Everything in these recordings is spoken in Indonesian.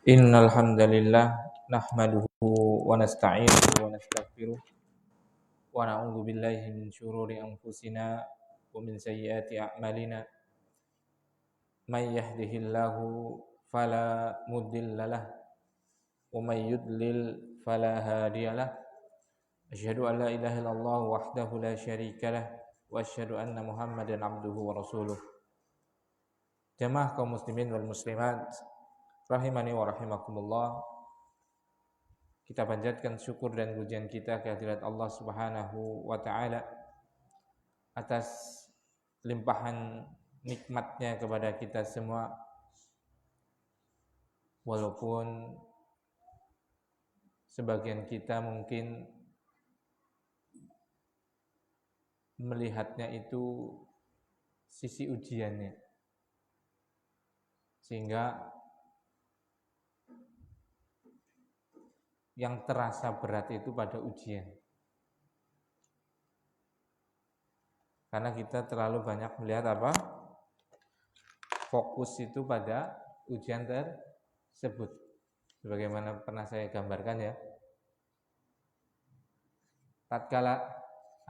Innal hamdalillah nahmaduhu wa nasta'inuhu wa nastaghfiruh wa na'udzu billahi min syururi anfusina wa min sayyiati a'malina may yahdihillahu fala mudhillalah wa may yudlil fala hadiyalah asyhadu an la ilaha illallah wahdahu la syarikalah wa asyhadu anna muhammadan abduhu wa rasuluh. Jamaah kaum muslimin wal muslimat rahimani wa rahimakumullah. Kita panjatkan syukur dan pujian kita kehadirat Allah Subhanahu wa taala atas limpahan nikmatnya kepada kita semua. Walaupun sebagian kita mungkin melihatnya itu sisi ujiannya, sehingga yang terasa berat itu pada ujian. Karena kita terlalu banyak melihat fokus itu pada ujian tersebut. Sebagaimana pernah saya gambarkan ya. Tatkala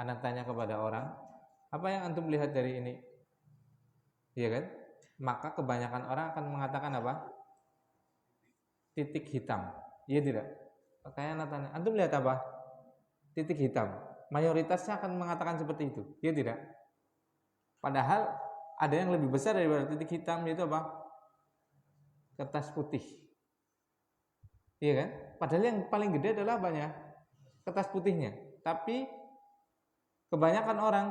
anak tanya kepada orang, apa yang antum lihat dari ini? Iya kan? Maka kebanyakan orang akan mengatakan apa? Titik hitam. Iya tidak? Kayak anak tanya, antum lihat apa? Titik hitam. Mayoritasnya akan mengatakan seperti itu. Iya tidak? Padahal ada yang lebih besar daripada titik hitam, yaitu apa? Kertas putih. Iya kan? Padahal yang paling gede adalah apanya? Kertas putihnya. Tapi kebanyakan orang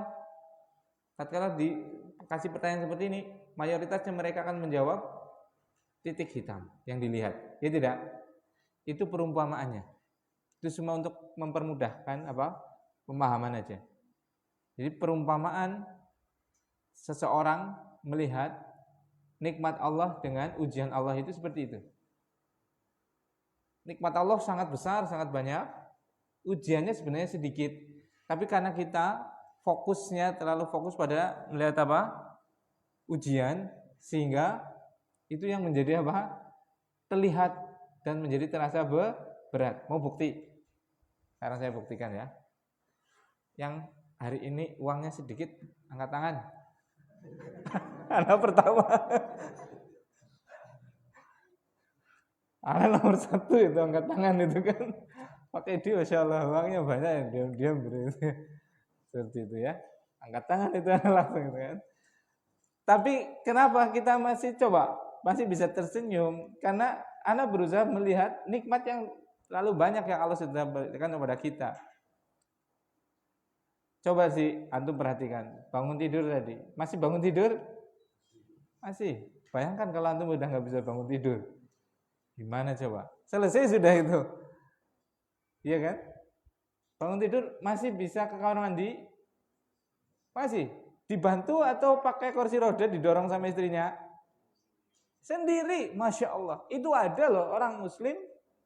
tatkala dikasih pertanyaan seperti ini, mayoritasnya mereka akan menjawab titik hitam yang dilihat. Ya tidak? Itu perumpamaannya. Itu semua untuk mempermudahkan pemahaman aja. Jadi perumpamaan seseorang melihat nikmat Allah dengan ujian Allah itu seperti itu. Nikmat Allah sangat besar, sangat banyak. Ujiannya sebenarnya sedikit. Tapi karena kita fokusnya terlalu fokus pada melihat ujian, sehingga itu yang menjadi terlihat dan menjadi terasa berat. Mau bukti? Sekarang saya buktikan ya. Yang hari ini uangnya sedikit, angkat tangan. Anak pertama. Anak nomor 1 itu angkat tangan itu kan. Pakai dia, Masya Allah, uangnya banyak yang diam-diam gitu. Seperti itu ya. Angkat tangan itu langsung gitu kan. Tapi kenapa kita masih bisa tersenyum? Karena Anda berusaha melihat nikmat yang terlalu banyak yang Allah sudah berikan kepada kita. Coba sih antum perhatikan, bangun tidur tadi. Masih bangun tidur? Masih. Bayangkan kalau antum udah nggak bisa bangun tidur. Gimana coba? Selesai sudah itu. Iya kan? Bangun tidur masih bisa ke kamar mandi? Masih. Dibantu atau pakai kursi roda didorong sama istrinya? Sendiri, Masya Allah. Itu ada loh orang muslim,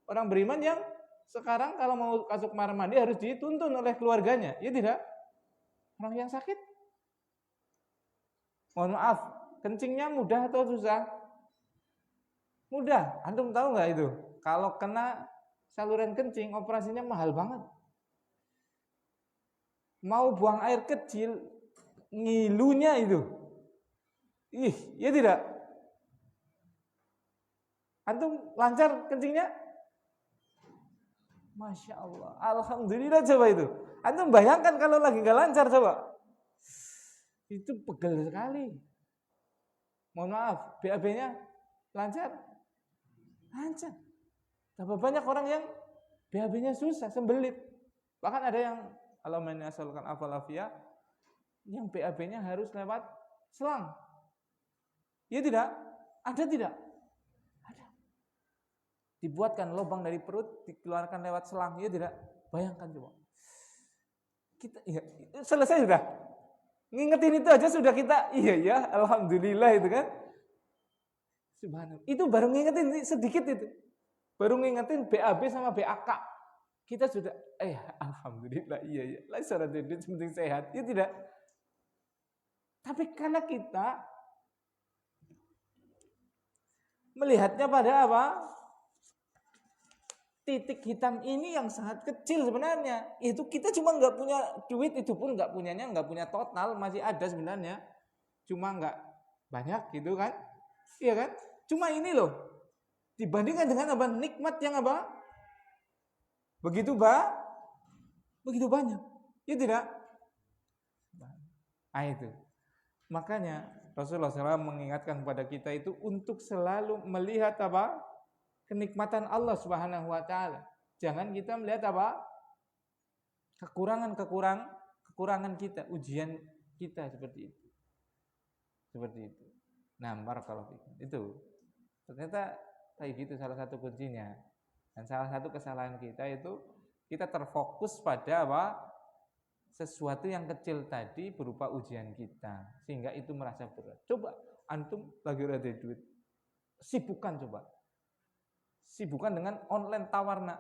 orang beriman yang sekarang kalau mau masuk kamar mandi harus dituntun oleh keluarganya. Ya tidak? Orang yang sakit, mohon maaf, kencingnya mudah atau susah? Mudah. Antum tahu nggak itu? Kalau kena saluran kencing, operasinya mahal banget. Mau buang air kecil, ngilunya itu. Ya tidak? Antum lancar kencingnya? Masya Allah, alhamdulillah coba itu. Antum bayangkan kalau lagi nggak lancar coba. Itu pegel sekali. Mohon maaf, BAB-nya lancar? Lancar. Tapi banyak orang yang BAB-nya susah, sembelit. Bahkan ada yang Allahumma inni as'aluka al-afiyah yang BAB-nya harus lewat selang. Ya tidak? Ada tidak? Dibuatkan lubang dari perut, dikeluarkan lewat selang, ya tidak? Bayangkan coba. Kita selesai sudah. Ngingetin itu aja sudah kita, iya, alhamdulillah itu kan. Subhanallah. Itu baru ngingetin sedikit itu. Baru ngingetin BAB sama BAK. Kita sudah, alhamdulillah, iya. Lah syarat itu penting sehat, ya tidak? Tapi karena kita melihatnya pada titik hitam ini yang sangat kecil sebenarnya. Itu kita cuma nggak punya duit, itu pun nggak punya total, masih ada sebenarnya. Cuma nggak banyak gitu kan. Iya kan? Cuma ini loh. Dibandingkan dengan apa? Nikmat yang apa? Begitu banyak. Ya tidak? Nah itu. Makanya Rasulullah SAW mengingatkan kepada kita itu untuk selalu melihat apa? Kenikmatan Allah Subhanahu wa taala. Jangan kita melihat apa? Kekurangan kita, ujian kita seperti itu. Seperti itu. Nah, barakallahu fikum. Itu. Ternyata kayak gitu salah satu kuncinya. Dan salah satu kesalahan kita itu kita terfokus pada apa? Sesuatu yang kecil tadi berupa ujian kita, sehingga itu merasa berat. Coba antum lagi ada duit, sibukkan coba. Sibukkan dengan online tawarna.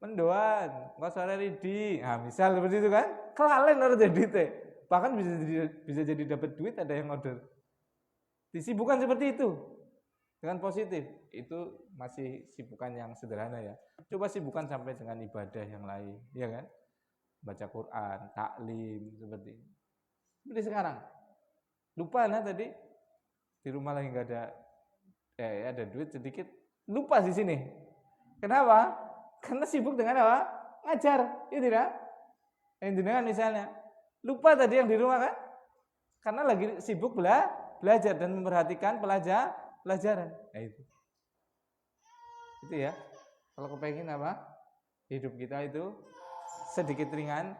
Mendoan, nggak usah ready. Nah, misal seperti itu kan, kelalen harus jadi teh. Bahkan bisa jadi dapat duit, ada yang order. Disibukkan seperti itu dengan positif. Itu masih sibukan yang sederhana ya. Coba sibukkan sampai dengan ibadah yang lain, ya kan? Baca Quran, taklim seperti ini. Seperti sekarang. Lupa nah tadi di rumah lagi nggak ada, ada duit sedikit. Lupa di sini. Kenapa? Karena sibuk dengan apa? Ngajar, ya tidak? Yang dengan misalnya lupa tadi yang di rumah kan? Karena lagi sibuk belajar dan memperhatikan pelajaran. Nah itu ya. Kalau kepengen apa? Hidup kita itu sedikit ringan,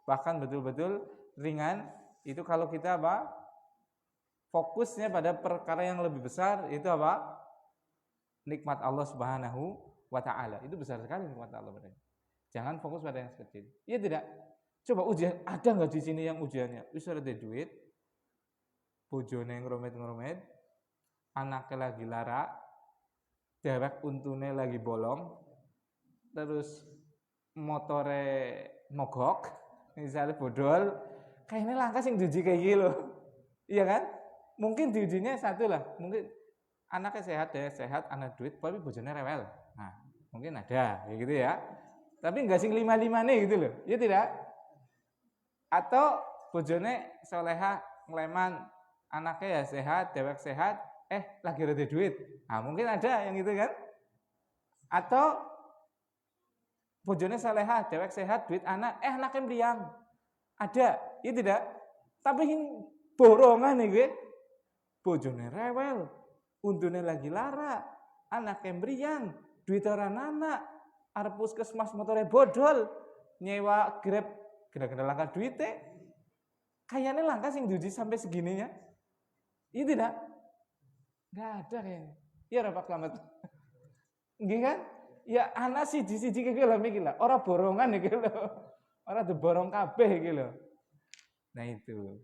bahkan betul-betul ringan. Itu kalau kita apa? Fokusnya pada perkara yang lebih besar, itu apa? Nikmat Allah Subhanahu wa taala. Itu besar sekali nikmat Allah pada. Jangan fokus pada yang kecil. Iya tidak? Coba ujian, ada enggak di sini yang ujiannya? Wis ada duit, bojone ngromet-ngromet, anaknya lagi lara, dewek untune lagi bolong, terus motore mogok, misalnya bodol, kayaknya langka sing diuji kayak gitu loh. Iya kan? Mungkin diujinya satu lah, mungkin anaknya sehat, anak duit, tapi bojone rewel. Nah, mungkin ada, kayak gitu ya. Tapi enggak sing 5-5 nih gitu loh. Ya tidak? Atau bojone soleha, ngleman, anaknya ya sehat, dewek sehat, lagi ada duit. Nah, mungkin ada yang gitu kan? Atau bojone soleha, dewek sehat, duit anak, anaknya meriang. Ada, ya tidak? Tapi borongan nih gue. Bojone rewel, untune lagi lara, anaknya meriang, duit orang anak, arep puskesmas motore bodol, nyewa Grab, kena langka duitnya. Kayaknya langka sing diuji sampai segininya. Iya tidak? Enggak ada kayaknya. Iya Pak Slamet. Nggih kan? Ya anak siji-siji iki lho mikir lah, ora borongan iki lho. Ora diborong kabeh iki lho. Nah itu.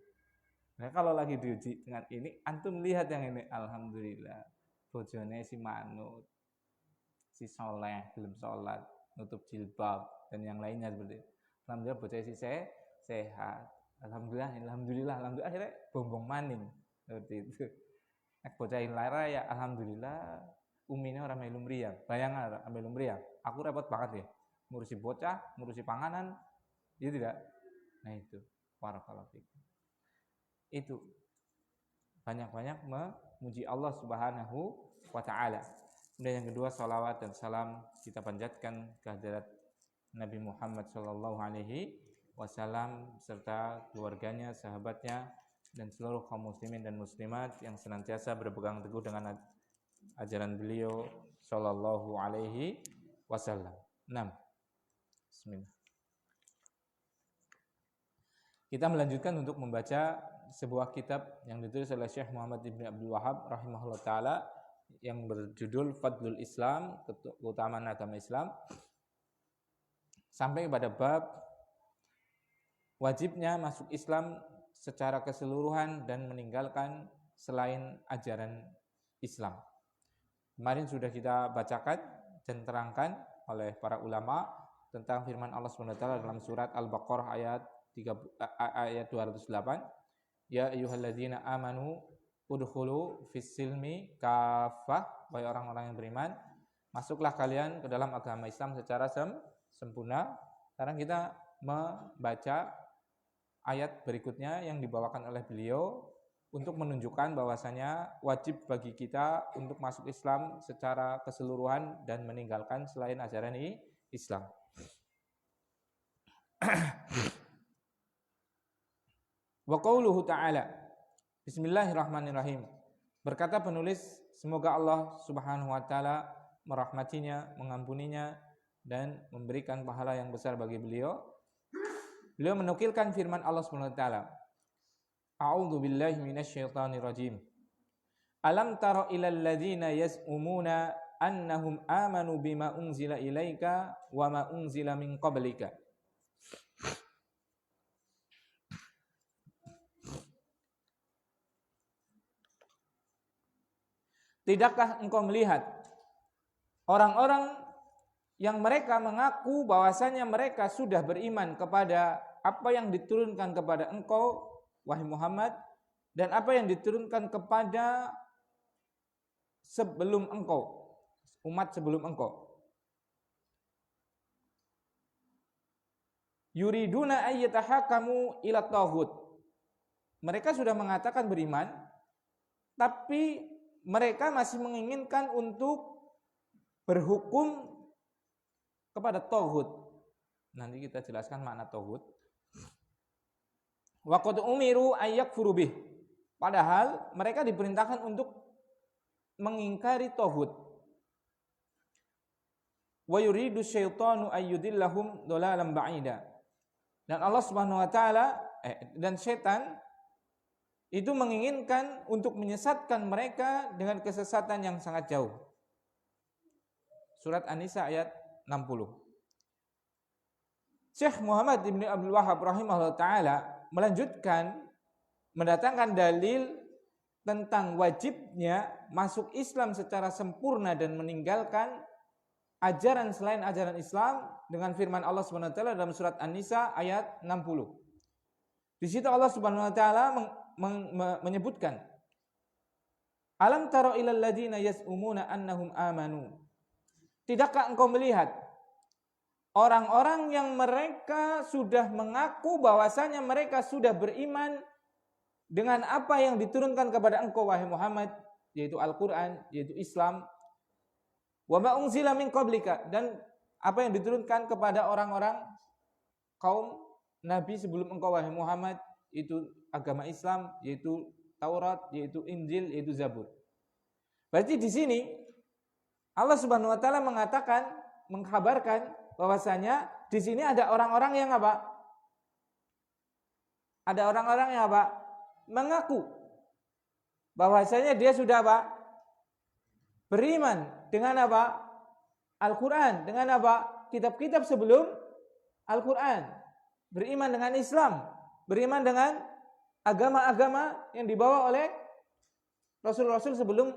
Nah kalau lagi diuji dengan ini, antum lihat yang ini, alhamdulillah. Bojone si manut, si soleh, belum sholat, nutup jilbab, dan yang lainnya seperti itu. Alhamdulillah bocah si sehat. Alhamdulillah, akhirnya bombong maning seperti itu. Bocah lara ya alhamdulillah, umine orang melu mriyang. Bayangan orang melu mriyang. Aku repot banget ya, ngurusi bocah, ngurusi panganan, ya tidak. Nah itu, barakallahu fikum. Itu banyak-banyak memuji Allah Subhanahu wa taala. Kemudian yang kedua, salawat dan salam kita panjatkan kehadirat Nabi Muhammad sallallahu alaihi wasallam serta keluarganya, sahabatnya, dan seluruh kaum muslimin dan muslimat yang senantiasa berpegang teguh dengan ajaran beliau sallallahu alaihi wasallam. 6. Bismillah. Kita melanjutkan untuk membaca sebuah kitab yang ditulis oleh Syekh Muhammad Ibn Abdul Wahab rahimahullah ta'ala yang berjudul Fadlul Islam, keutamaan agama Islam, sampai pada bab wajibnya masuk Islam secara keseluruhan dan meninggalkan selain ajaran Islam. Kemarin sudah kita bacakan dan terangkan oleh para ulama tentang firman Allah SWT dalam surat Al-Baqarah ayat 208, ya ayyuhalladzina amanu udkhulu fis silmi kafah, wahai orang-orang yang beriman, masuklah kalian ke dalam agama Islam secara sempurna. Sekarang kita membaca ayat berikutnya yang dibawakan oleh beliau untuk menunjukkan bahwasanya wajib bagi kita untuk masuk Islam secara keseluruhan dan meninggalkan selain ajaran Islam. Wa qauluhu ta'ala, Bismillahirrahmanirrahim. Berkata penulis, semoga Allah Subhanahu wa taala merahmatinya, mengampuninya dan memberikan pahala yang besar bagi beliau. Beliau menukilkan firman Allah Subhanahu wa taala, A'udzu billahi minasyaitonir rajim. Alam tara ilal ladzina yaz'umuna annahum amanu bima unzila ilaika wa ma unzila min qablika. Tidakkah engkau melihat orang-orang yang mereka mengaku bahwasanya mereka sudah beriman kepada apa yang diturunkan kepada engkau, wahai Muhammad, dan apa yang diturunkan kepada sebelum engkau, umat sebelum engkau. Yuriduna ayyatahakamu ila taghut. Mereka sudah mengatakan beriman, tapi mereka masih menginginkan untuk berhukum kepada taghut. Nanti kita jelaskan makna taghut. Wa qad umiru ayyakfuru bih. Padahal mereka diperintahkan untuk mengingkari taghut. Wa yuridu syaitanu ayyudillahum dhalalan ba'ida. Dan Allah Subhanahu wa taala dan setan itu menginginkan untuk menyesatkan mereka dengan kesesatan yang sangat jauh. Surat An-Nisa ayat 60. Syekh Muhammad Ibn Abdul Wahhab rahimahullah ta'ala melanjutkan mendatangkan dalil tentang wajibnya masuk Islam secara sempurna dan meninggalkan ajaran selain ajaran Islam dengan firman Allah Subhanahu wa taala dalam surat An-Nisa ayat 60. Di situ Allah Subhanahu wa taala menyebutkan, Alam tara ilal ladzina yaz'umuna annahum amanu. Tidakkah engkau melihat orang-orang yang mereka sudah mengaku bahwasanya mereka sudah beriman dengan apa yang diturunkan kepada engkau wahai Muhammad, yaitu Al-Qur'an, yaitu Islam, wa ma unzila min qablika, dan apa yang diturunkan kepada orang-orang kaum nabi sebelum engkau wahai Muhammad, itu agama Islam, yaitu Taurat, yaitu Injil, yaitu Zabur. Berarti di sini Allah Subhanahu wa taala mengkabarkan bahwasanya di sini ada orang-orang yang apa? Ada orang-orang yang apa? Mengaku bahwasanya dia sudah apa? Beriman dengan apa? Al-Qur'an, dengan apa? Kitab-kitab sebelum Al-Qur'an. Beriman dengan Islam, beriman dengan agama-agama yang dibawa oleh Rasul-Rasul sebelum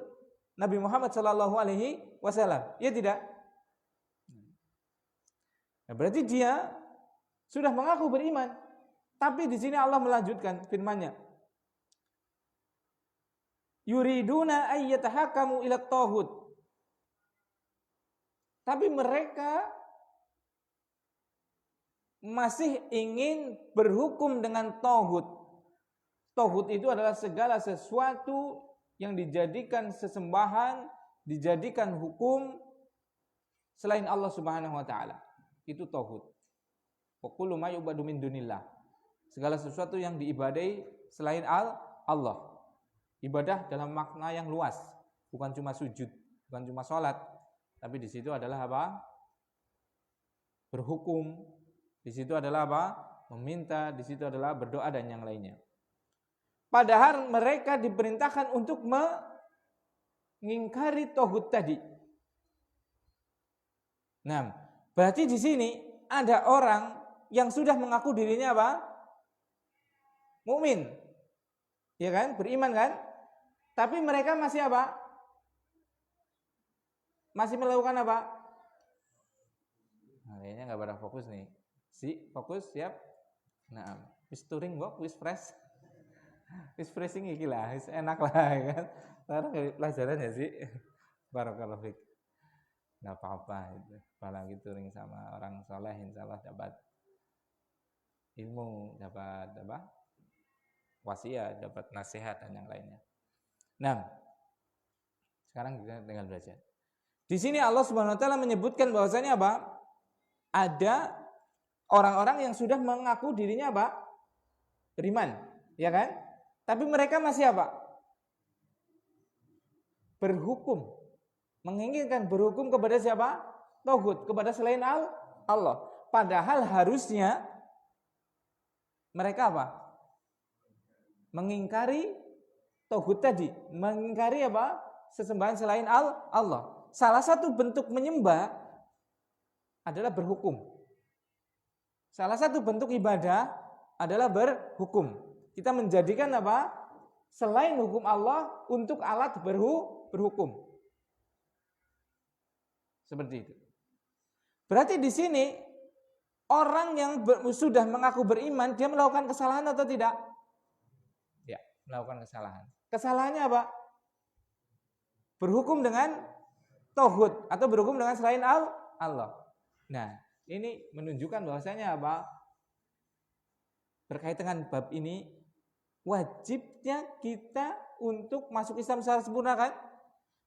Nabi Muhammad sallallahu alaihi wasallam. Ya tidak? Nah, berarti dia sudah mengaku beriman. Tapi di sini Allah melanjutkan firman-Nya. Yuriduna ayyatahakamu ila taghut. Tapi mereka masih ingin berhukum dengan taghut. Taghut itu adalah segala sesuatu yang dijadikan sesembahan, dijadikan hukum selain Allah Subhanahu wa taala. Itu taghut. Wa kullu ma yu'badu min dunillah. Segala sesuatu yang diibadai selain Allah. Ibadah dalam makna yang luas, bukan cuma sujud, bukan cuma sholat, tapi di situ adalah apa? Berhukum. Di situ adalah apa? Meminta, di situ adalah berdoa dan yang lainnya. Padahal mereka diperintahkan untuk mengingkari taghut tadi. Nah, berarti di sini ada orang yang sudah mengaku dirinya apa? Mukmin. Ya kan? Beriman kan? Tapi mereka masih apa? Masih melakukan apa? Nah, kayaknya nggak pada fokus nih. Fokus, siap. Nah, wis touring walk, wis fresh. Wis freshing iki lah, wis enak lah ya kan. Sekarang pelajaran ya sih. Barakallahu fiik. nggak apa-apa itu. Apalagi touring sama orang soleh, insya Allah dapat ilmu, dapat apa? Wasiat, dapat nasihat dan yang lainnya. Nah, sekarang kita tinggal belajar. Di sini Allah Subhanahu wa taala menyebutkan bahwasanya apa? Ada orang-orang yang sudah mengaku dirinya apa? Beriman, ya kan? Tapi mereka masih apa? Berhukum. Menginginkan berhukum kepada siapa? Tauhid, kepada selain Allah. Padahal harusnya mereka apa? Mengingkari tauhid tadi, mengingkari apa? Sesembahan selain Allah. Salah satu bentuk menyembah adalah berhukum. Salah satu bentuk ibadah adalah berhukum. Kita menjadikan apa? Selain hukum Allah untuk alat berhukum. Seperti itu. Berarti di sini orang yang sudah mengaku beriman, dia melakukan kesalahan atau tidak? Ya, melakukan kesalahan. Kesalahannya apa? Berhukum dengan tauhid atau berhukum dengan selain Allah. Nah, ini menunjukkan bahwasanya apa? Berkait dengan bab ini, wajibnya kita untuk masuk Islam secara sempurna kan?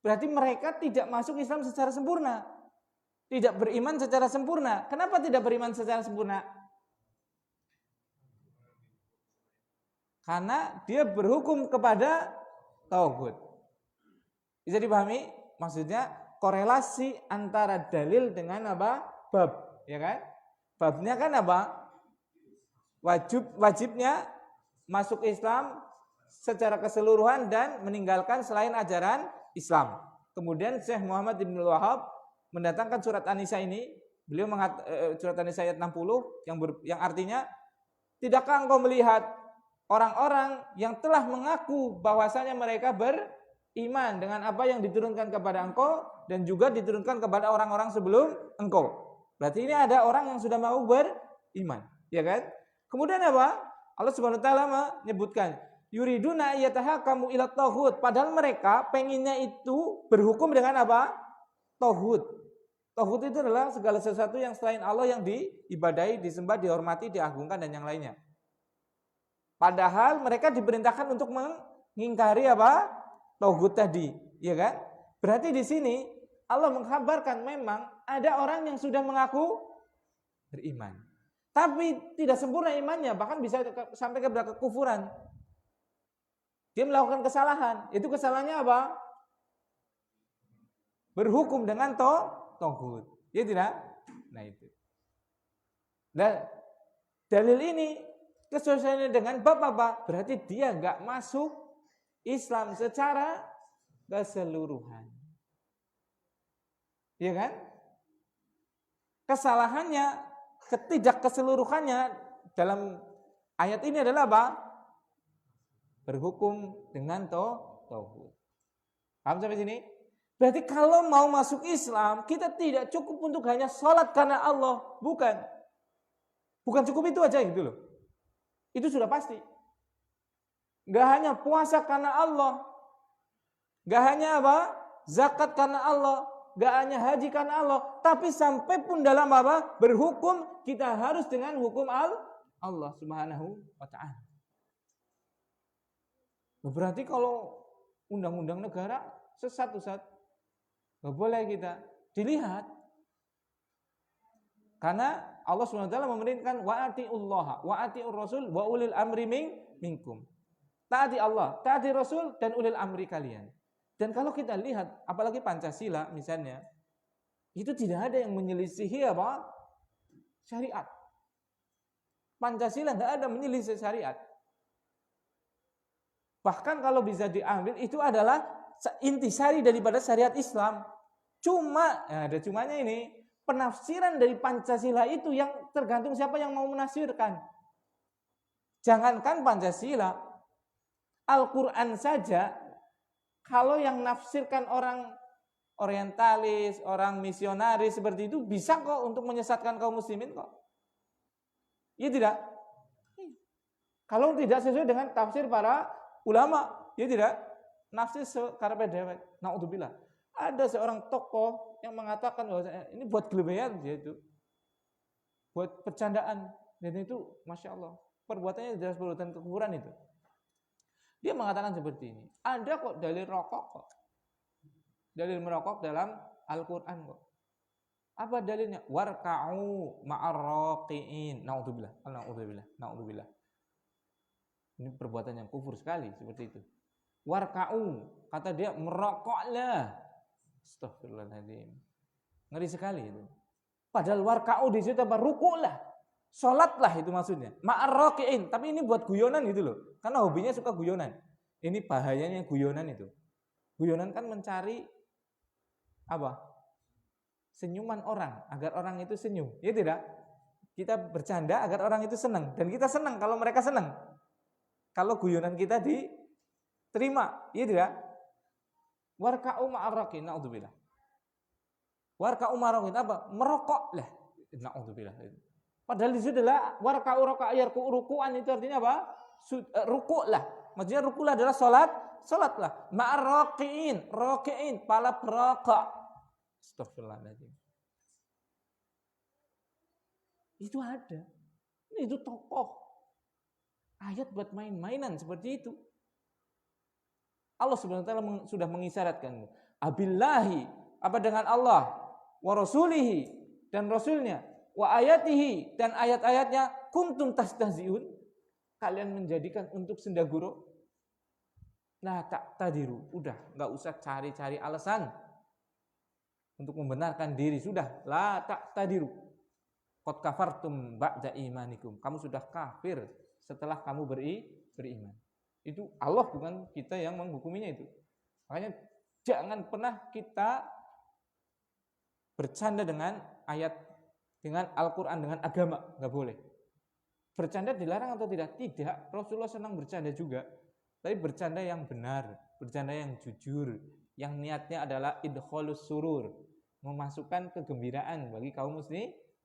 Berarti mereka tidak masuk Islam secara sempurna. Tidak beriman secara sempurna. Kenapa tidak beriman secara sempurna? Karena dia berhukum kepada tauhid. Bisa dipahami? Maksudnya korelasi antara dalil dengan apa? Bab, ya kan? Babnya kan apa? Wajibnya masuk Islam secara keseluruhan dan meninggalkan selain ajaran Islam. Kemudian Syekh Muhammad Ibn Wahab mendatangkan surat An-Nisa ini, beliau surat An-Nisa ayat 60 yang artinya, tidakkah engkau melihat orang-orang yang telah mengaku bahwasanya mereka beriman dengan apa yang diturunkan kepada engkau dan juga diturunkan kepada orang-orang sebelum engkau. Berarti ini ada orang yang sudah mau beriman, ya kan? Kemudian apa? Allah Subhanahu wa taala menyebutkan yuriduna yatahakamu ila tauhid, padahal mereka penginnya itu berhukum dengan apa? Tauhid. Tauhid itu adalah segala sesuatu yang selain Allah yang diibadahi, disembah, dihormati, diagungkan dan yang lainnya. Padahal mereka diperintahkan untuk mengingkari apa? Tauhid tadi, ya kan? Berarti di sini Allah mengkabarkan memang ada orang yang sudah mengaku beriman, tapi tidak sempurna imannya, bahkan bisa sampai kepada kekufuran. Dia melakukan kesalahan. Itu kesalahannya apa? Berhukum dengan tauhid. Ya tidak? Nah itu. Dan dalil ini kesesuaiannya dengan bab apa? Berarti dia enggak masuk Islam secara keseluruhan. Iya kan? Kesalahannya, ketidakkeseluruhannya dalam ayat ini adalah apa? Berhukum dengan tauhid. Paham sampai sini? Berarti kalau mau masuk Islam, kita tidak cukup untuk hanya sholat karena Allah. Bukan. Bukan cukup itu aja gitu loh. Itu sudah pasti. Gak hanya puasa karena Allah. Gak hanya apa? Zakat karena Allah. Gak hanya haji karena Allah. Tapi sampai pun dalam apa? Berhukum, kita harus dengan hukum Allah Subhanahu wa ta'ala. Berarti kalau undang-undang negara sesat Ustaz, nggak boleh kita dilihat. Karena Allah SWT memerintahkan wa'ati'ullaha wa'ati'ur rasul wa ulil amri minkum. Taati Allah, taati Rasul dan ulil amri kalian. Dan kalau kita lihat, apalagi Pancasila misalnya, itu tidak ada yang menyelisihi apa? Syariat. Pancasila nggak ada menyelisih syariat. Bahkan kalau bisa diambil, itu adalah intisari daripada syariat Islam. Cuma, ada cumanya ini, penafsiran dari Pancasila itu yang tergantung siapa yang mau menafsirkan. Jangankan Pancasila, Al-Quran saja, kalau yang nafsirkan orang orientalis, orang misionaris seperti itu, bisa kok untuk menyesatkan kaum muslimin kok. Iya tidak? Kalau tidak sesuai dengan tafsir para ulama, ya tidak? Nafsir sekarepe dewek. Naudzubillah. Ada seorang tokoh yang mengatakan bahwa ini buat gelebehan dia itu, buat bercandaan, dan itu masya Allah perbuatannya jelas perbuatan kekufuran itu. Dia mengatakan seperti ini, ada kok dalil rokok kok, dalil merokok dalam Al-Quran kok. Apa dalilnya? Warka'u ma'arraqiin. Na'udzubillah. Ini perbuatan yang kufur sekali seperti itu. Warka'u, kata dia merokoklah. Astagfirullahaladzim. Ngeri sekali itu. Padahal warka'u di situ apa? Rukuklah. Sholatlah itu maksudnya. Ma'arraqiin. Tapi ini buat guyonan gitu loh. Karena hobinya suka guyonan. Ini bahayanya guyonan itu. Guyonan kan mencari apa? Senyuman orang, agar orang itu senyum. Ya tidak? Kita bercanda agar orang itu senang. Dan kita senang kalau mereka senang. Kalau guyonan kita diterima. Ya tidak? Warka'u ma'arraqiin. Na'udzubillah. Warka'u ma'arraqiin apa? Merokoklah. Na'udzubillah. Padahal di situ adalah warka'u ruku'an itu artinya apa? Rukuklah. Maksudnya rukuklah adalah salatlah. Ma'arraqiin. Raqiin, pala perokok. Astagfirullahaladzim. Itu ada. Itu tokoh. Ayat buat main-mainan seperti itu. Allah Subhanahu wa taala sudah mengisyaratkan. Abillahi, apa dengan Allah, wa rasulihi, dan rasulnya, wa ayatihi, dan ayat-ayatnya, kuntum tastahziun, kalian menjadikan untuk senda gurau. Nah, tak tadiru, udah, enggak usah cari-cari alasan untuk membenarkan diri, sudah, la tak tadiru. Qad kafartum ba'da imanikum. Kamu sudah kafir setelah kamu beriman. Itu Allah, bukan kita yang menghukuminya itu. Makanya jangan pernah kita bercanda dengan ayat, dengan Al-Quran, dengan agama, nggak boleh. Bercanda dilarang atau tidak? Tidak. Rasulullah senang bercanda juga. Tapi bercanda yang benar, bercanda yang jujur, yang niatnya adalah idkhalus surur, memasukkan kegembiraan bagi kaum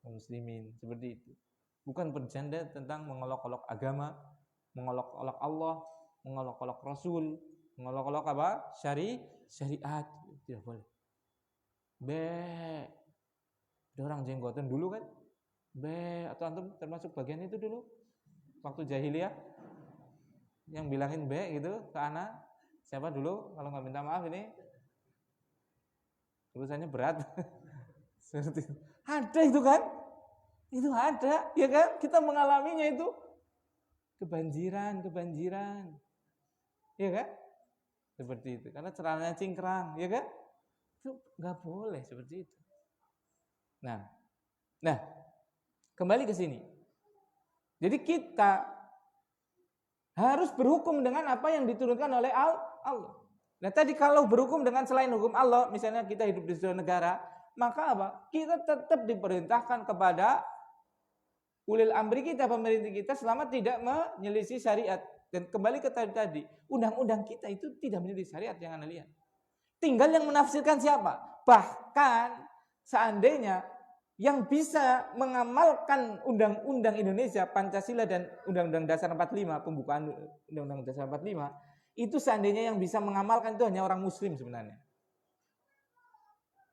muslimin, seperti itu. Bukan bercanda tentang mengolok-olok agama, mengolok-olok Allah, mengolok-olok Rasul, mengolok-olok apa? Syariat, tidak boleh. Ada orang jenggotan dulu kan? Atau antum termasuk bagian itu dulu? Waktu jahiliyah yang bilangin gitu ke anak. Siapa dulu? Kalau nggak minta maaf ini tulisannya berat. Ada itu kan? Itu ada, ya kan? Kita mengalaminya itu. Kebanjiran. Ya kan? Seperti itu. Karena celananya cingkrang, ya kan? Itu nggak boleh seperti itu. Nah, kembali ke sini. Jadi kita harus berhukum dengan apa yang diturunkan oleh Allah. Nah tadi kalau berhukum dengan selain hukum Allah, misalnya kita hidup di sebuah negara, maka apa? Kita tetap diperintahkan kepada ulil amri kita, pemerintah kita, selama tidak menyelisih syariat. Dan kembali ke tadi, undang-undang kita itu tidak menyelisih syariat, jangan lihat. Tinggal yang menafsirkan siapa? Bahkan seandainya yang bisa mengamalkan undang-undang Indonesia, Pancasila dan Undang-Undang Dasar 45, pembukaan Undang-Undang Dasar 45, itu seandainya yang bisa mengamalkan itu hanya orang muslim sebenarnya.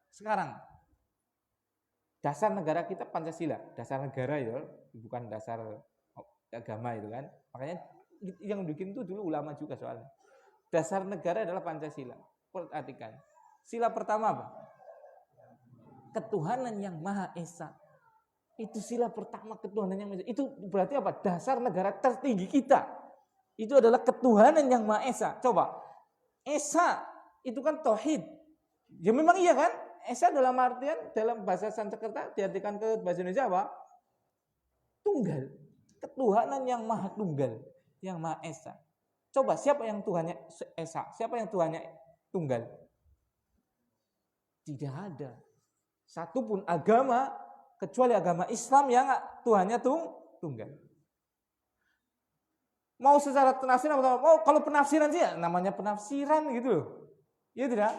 Sekarang, dasar negara kita Pancasila, dasar negara itu, bukan dasar agama itu kan. Makanya yang bikin itu dulu ulama juga soalnya. Dasar negara adalah Pancasila. Perhatikan. Sila pertama apa? Ketuhanan yang Maha Esa. Itu sila pertama, ketuhanan yang Maha Esa. Itu berarti apa? Dasar negara tertinggi kita. Itu adalah ketuhanan yang Maha Esa. Coba. Esa itu kan tauhid. Ya memang iya kan? Esa dalam artian dalam bahasa Sanskerta diartikan ke bahasa Indonesia apa? Tunggal. Ketuhanan yang Maha Tunggal, yang Maha Esa. Coba siapa yang Tuhannya Esa? Siapa yang Tuhannya Tunggal? Tidak ada satupun agama kecuali agama Islam yang Tuhannya tunggal. Mau secara penafsiran atau mau kalau penafsiran sih ya, namanya penafsiran gitu loh. Ya tidak?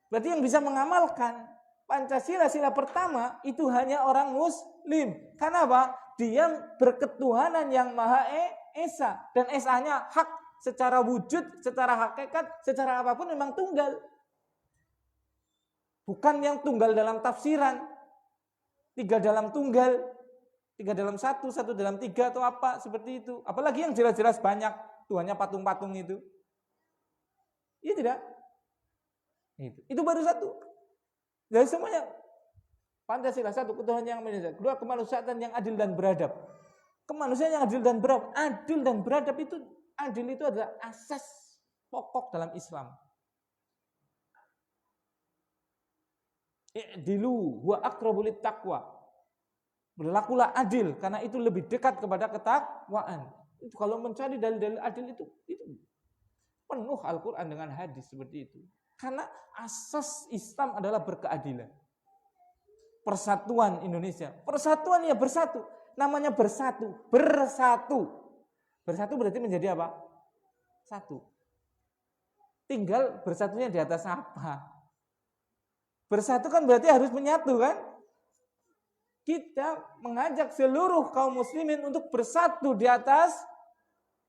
Berarti yang bisa mengamalkan Pancasila sila pertama itu hanya orang muslim. Karena apa? Dia berketuhanan yang Maha Esa, dan Esa-nya hak secara wujud, secara hakikat, secara apapun memang tunggal. Bukan yang tunggal dalam tafsiran, 3 dalam tunggal, 3 dalam 1, 1 dalam 3 atau apa seperti itu. Apalagi yang jelas-jelas banyak, Tuhannya patung-patung itu. Iya tidak? Itu baru satu. Dari semuanya Pancasila, satu ketuhanan yang maha esa, kedua kemanusiaan yang adil dan beradab. Kemanusiaan yang adil dan beradab. Adil dan beradab itu, adil itu adalah asas pokok dalam Islam. I'dilu wa aqrabu littaqwa. Berlakulah adil karena itu lebih dekat kepada ketakwaan. Itu kalau mencari dalil-dalil adil itu penuh Al-Qur'an dengan hadis seperti itu. Karena asas Islam adalah berkeadilan. Persatuan Indonesia. Persatuan ya bersatu. Namanya bersatu. Bersatu. Bersatu berarti menjadi apa? Satu. Tinggal bersatunya di atas apa? Bersatu kan berarti harus menyatu kan? Kita mengajak seluruh kaum muslimin untuk bersatu di atas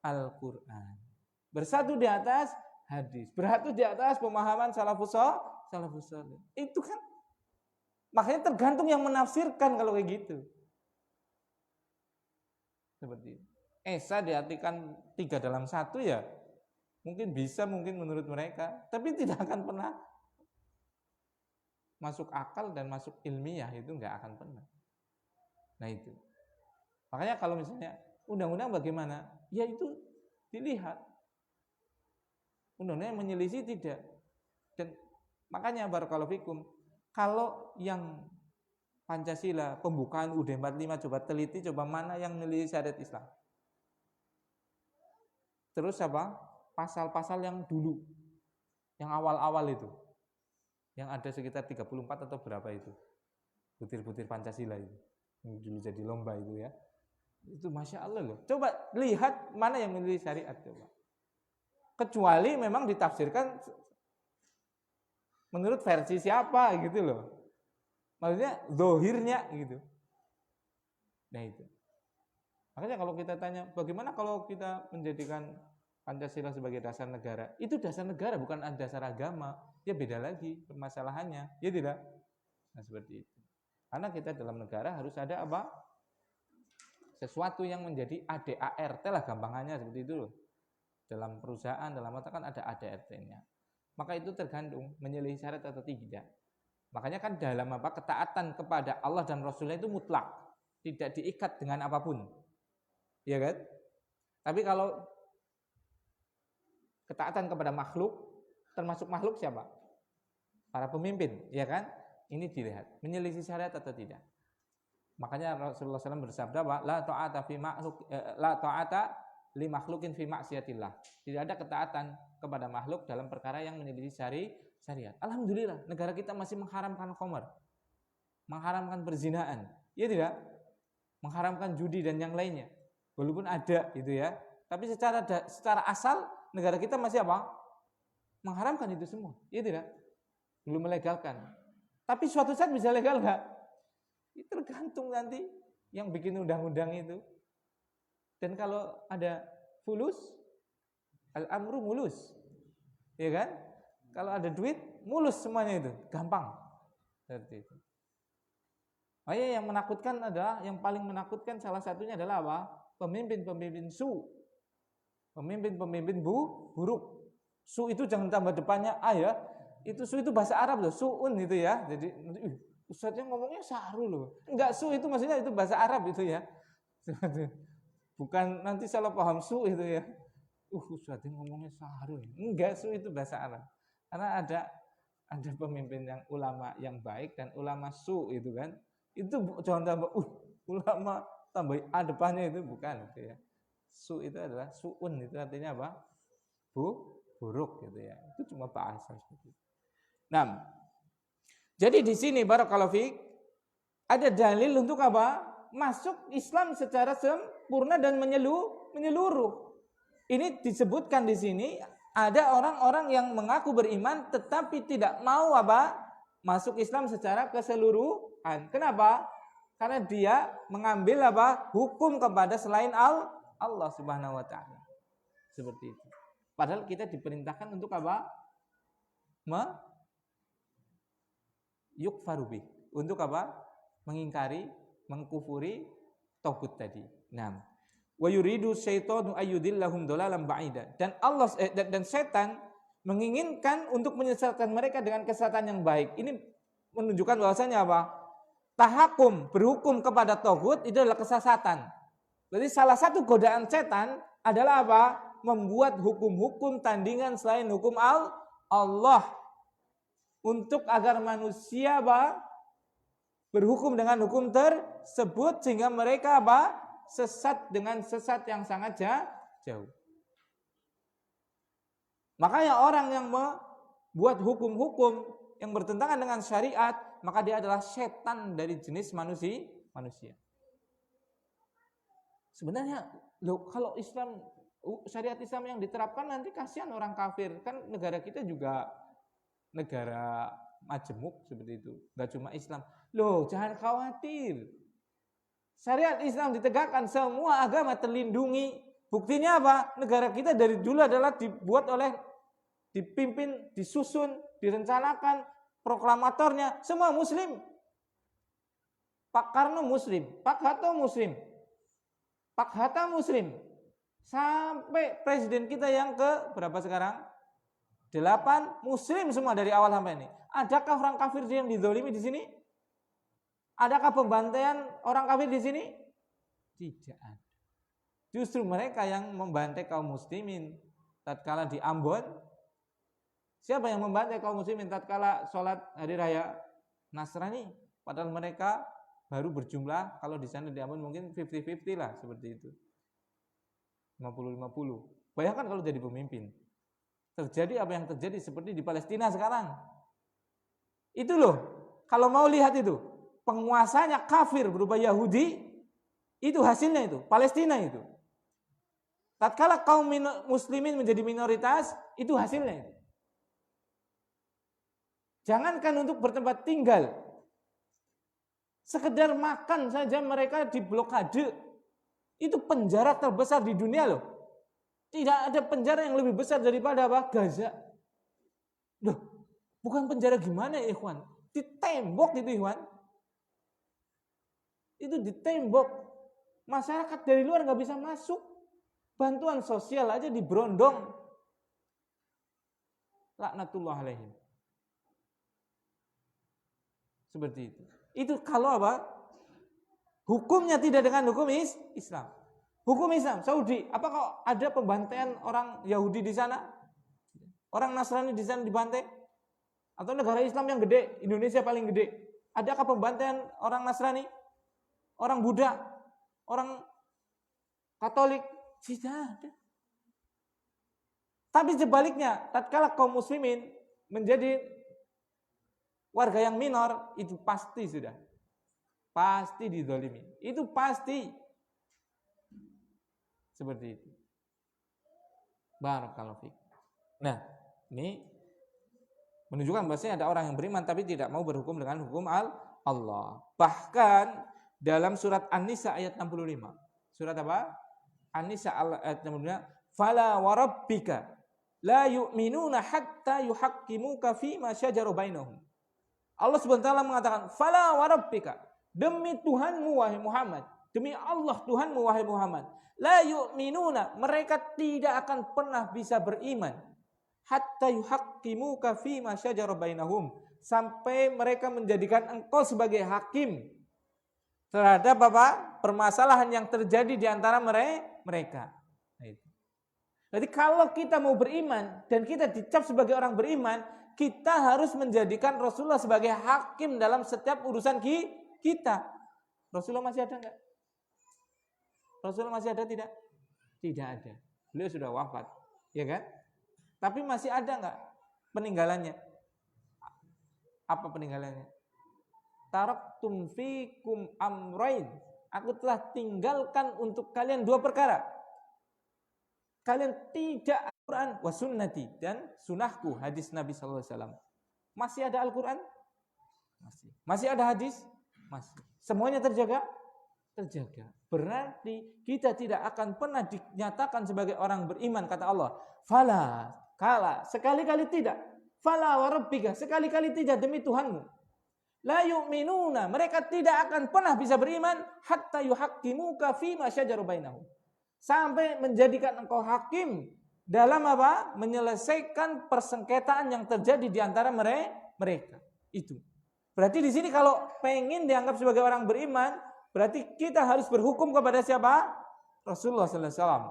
Al-Quran. Bersatu di atas hadis. Bersatu di atas pemahaman salafus salih. Itu kan makanya tergantung yang menafsirkan kalau kayak gitu. Seperti itu. Esa diartikan 3 dalam 1 ya. Mungkin bisa, mungkin menurut mereka. Tapi tidak akan pernah masuk akal dan masuk ilmiah, itu nggak akan pernah. Nah itu. Makanya kalau misalnya undang-undang bagaimana? Ya itu dilihat. Undang-undang yang menyelisih tidak. Dan makanya barakallahu fikum, kalau yang Pancasila, pembukaan UUD 45 coba teliti, coba mana yang menyelisih syariat Islam. Terus apa? Pasal-pasal yang dulu, yang awal-awal itu. Yang ada sekitar 34 atau berapa itu. Butir-butir Pancasila itu. Yang dulu jadi lomba itu ya. Itu Masya Allah loh. Coba lihat mana yang menyelisih syariat coba. Kecuali memang ditafsirkan menurut versi siapa gitu loh. Maksudnya zohirnya gitu. Nah itu. Makanya kalau kita tanya bagaimana kalau kita menjadikan Pancasila sebagai dasar negara, itu dasar negara bukan dasar agama. Ya beda lagi permasalahannya. Ya tidak? Nah seperti itu. Karena kita dalam negara harus ada apa? Sesuatu yang menjadi ADART lah gampangannya seperti itu loh. Dalam perusahaan, dalam mata kan ada ADART-nya. Maka itu tergantung menyelisih syarat atau tidak. Makanya kan dalam apa? Ketaatan kepada Allah dan Rasulnya itu mutlak. Tidak diikat dengan apapun. Ya kan? Tapi kalau ketaatan kepada makhluk, termasuk makhluk siapa? Para pemimpin, ya kan? Ini dilihat, menyelisih syariat atau tidak. Makanya Rasulullah SAW bersabda, la ta'ata fi makhluk, la ta'ata li makhlukin fi maksiatillah. Tidak ada ketaatan kepada makhluk dalam perkara yang menyelisih syariat. Alhamdulillah, negara kita masih mengharamkan khamar, mengharamkan perzinaan, ya tidak? Mengharamkan judi dan yang lainnya. Walaupun ada gitu ya. Tapi secara asal negara kita masih apa? Mengharamkan itu semua. Iya tidak? Belum melegalkan. Tapi suatu saat bisa legal enggak? Itu tergantung nanti yang bikin undang-undang itu. Dan kalau ada fulus, al-amru mulus. Iya kan? Kalau ada duit, mulus semuanya itu. Gampang. Seperti itu. Oh ya, yang menakutkan adalah, yang paling menakutkan salah satunya adalah apa? Pemimpin-pemimpin su. Pemimpin-pemimpin buruk. Su itu jangan tambah depannya a ya. Itu su itu bahasa Arab loh, suun itu ya. Jadi ustadznya ngomongnya saru loh. Enggak, su itu maksudnya itu bahasa Arab itu ya. Bukan nanti salah paham su itu ya. Ustadznya ngomongnya saru. Enggak, su itu bahasa Arab. Karena ada pemimpin yang ulama yang baik dan ulama su itu kan. Itu jangan tambah ulama tambah a depannya itu bukan gitu ya. Su itu adalah suun, itu artinya apa? Buruk gitu ya. Itu cuma bahasa seperti itu. Nah, jadi di sini barakallahu fiik ada dalil untuk apa? Masuk Islam secara sempurna dan menyeluruh. Ini disebutkan di sini ada orang-orang yang mengaku beriman tetapi tidak mau apa? Masuk Islam secara keseluruhan. Kenapa? Karena dia mengambil apa? Hukum kepada selain Allah Subhanahu wa taala. Seperti itu. Padahal kita diperintahkan untuk apa? yukfaru bih. Untuk apa? Mengingkari, mengkufuri tagut tadi. Nah, wa yuridu syaitanu ayyudillahum dhalalan ba'ida. Dan Allah dan setan menginginkan untuk menyesatkan mereka dengan kesesatan yang baik. Ini menunjukkan bahwasanya apa? Tahakum, berhukum kepada tagut itu adalah kesesatan. Jadi salah satu godaan setan adalah apa? Membuat hukum-hukum tandingan selain hukum Allah untuk agar manusia apa? Berhukum dengan hukum tersebut sehingga mereka apa? Sesat dengan sesat yang sangat jauh. Makanya orang yang membuat hukum-hukum yang bertentangan dengan syariat, maka dia adalah setan dari jenis manusia. Sebenarnya kalau Islam, syariat Islam yang diterapkan nanti kasihan orang kafir. Kan negara kita juga negara majemuk seperti itu. Gak cuma Islam. Jangan khawatir. Syariat Islam ditegakkan, semua agama terlindungi. Buktinya apa? Negara kita dari dulu adalah dipimpin, disusun, direncanakan, proklamatornya semua muslim. Pak Karno muslim, Pak Hatta muslim. Sampai presiden kita yang ke berapa sekarang? 8 muslim semua dari awal sampai ini. Adakah orang kafir yang dizalimi di sini? Adakah pembantaian orang kafir di sini? Tidak ada. Justru mereka yang membantai kaum muslimin tatkala di Ambon. Siapa yang membantai kaum muslimin tatkala sholat hari raya Nasrani? Padahal mereka baru berjumlah, kalau di sana di Ambon mungkin 50-50 lah, seperti itu. 50-50. Bayangkan kalau jadi pemimpin. Terjadi apa yang terjadi seperti di Palestina sekarang. Itu loh, kalau mau lihat itu, penguasanya kafir berupa Yahudi, itu hasilnya itu, Palestina itu. Tatkala kaum muslimin menjadi minoritas, itu hasilnya itu. Jangankan untuk bertempat tinggal, sekedar makan saja mereka diblokade. Itu penjara terbesar di dunia loh. Tidak ada penjara yang lebih besar daripada apa? Gaza. Loh, bukan penjara gimana ya ikhwan? Ditembok itu ikhwan. Itu ditembok. Masyarakat dari luar nggak bisa masuk. Bantuan sosial aja diberondong. Laknatullah alaihim. Seperti itu. Itu kalau apa? Hukumnya tidak dengan hukum Islam. Hukum Islam, Saudi, apakah ada pembantaian orang Yahudi di sana? Orang Nasrani di sana dibantai? Atau negara Islam yang gede, Indonesia paling gede, adakah pembantaian orang Nasrani? Orang Buddha? Orang Katolik? Tidak ada. Tapi sebaliknya, tatkala kaum muslimin menjadi warga yang minor, itu pasti sudah. Pasti dizalimi. Itu pasti. Seperti itu. Barakallahu fiik. Nah, ini menunjukkan bahwasanya ada orang yang beriman tapi tidak mau berhukum dengan hukum Allah. Bahkan dalam surat An-Nisa ayat 65. Surat apa? An-Nisa ayat 65. Fala warabbika la yu'minuna hatta yuhaqqimuka fima syajara bainahum. Allah Subhanahu wa taala mengatakan, "Fala warabbika." Demi Tuhanmu wahai Muhammad. Demi Allah Tuhanmu wahai Muhammad, la yu'minuna, mereka tidak akan pernah bisa beriman hatta yuhaqqimuka fima syajara bainahum, sampai mereka menjadikan engkau sebagai hakim terhadap apa? Permasalahan yang terjadi di antara mereka. Nah, itu. Jadi kalau kita mau beriman dan kita dicap sebagai orang beriman, kita harus menjadikan Rasulullah sebagai hakim dalam setiap urusan kita. Rasulullah masih ada enggak? Rasulullah masih ada tidak? Tidak ada. Beliau sudah wafat, ya kan? Tapi masih ada enggak peninggalannya? Apa peninggalannya? Taraktum fikum amrain. Aku telah tinggalkan untuk kalian 2 perkara. Kalian tidak Al-Quran wa sunnati, dan sunahku, hadis Nabi SAW. Masih ada Al-Quran? Masih. Masih ada hadis? Masih. Semuanya terjaga? Terjaga. Berarti kita tidak akan pernah dinyatakan sebagai orang beriman, kata Allah. Fala, kala, sekali-kali tidak. Fala wa rabbika, sekali-kali tidak, demi Tuhanmu. La yu'minuna, mereka tidak akan pernah bisa beriman hatta yuhaqqimuka fima syajara bainahum. Sampai menjadikan engkau hakim dalam apa? Menyelesaikan persengketaan yang terjadi di antara mereka. Itu. Berarti di sini kalau pengen dianggap sebagai orang beriman, berarti kita harus berhukum kepada siapa? Rasulullah sallallahu alaihi wasallam.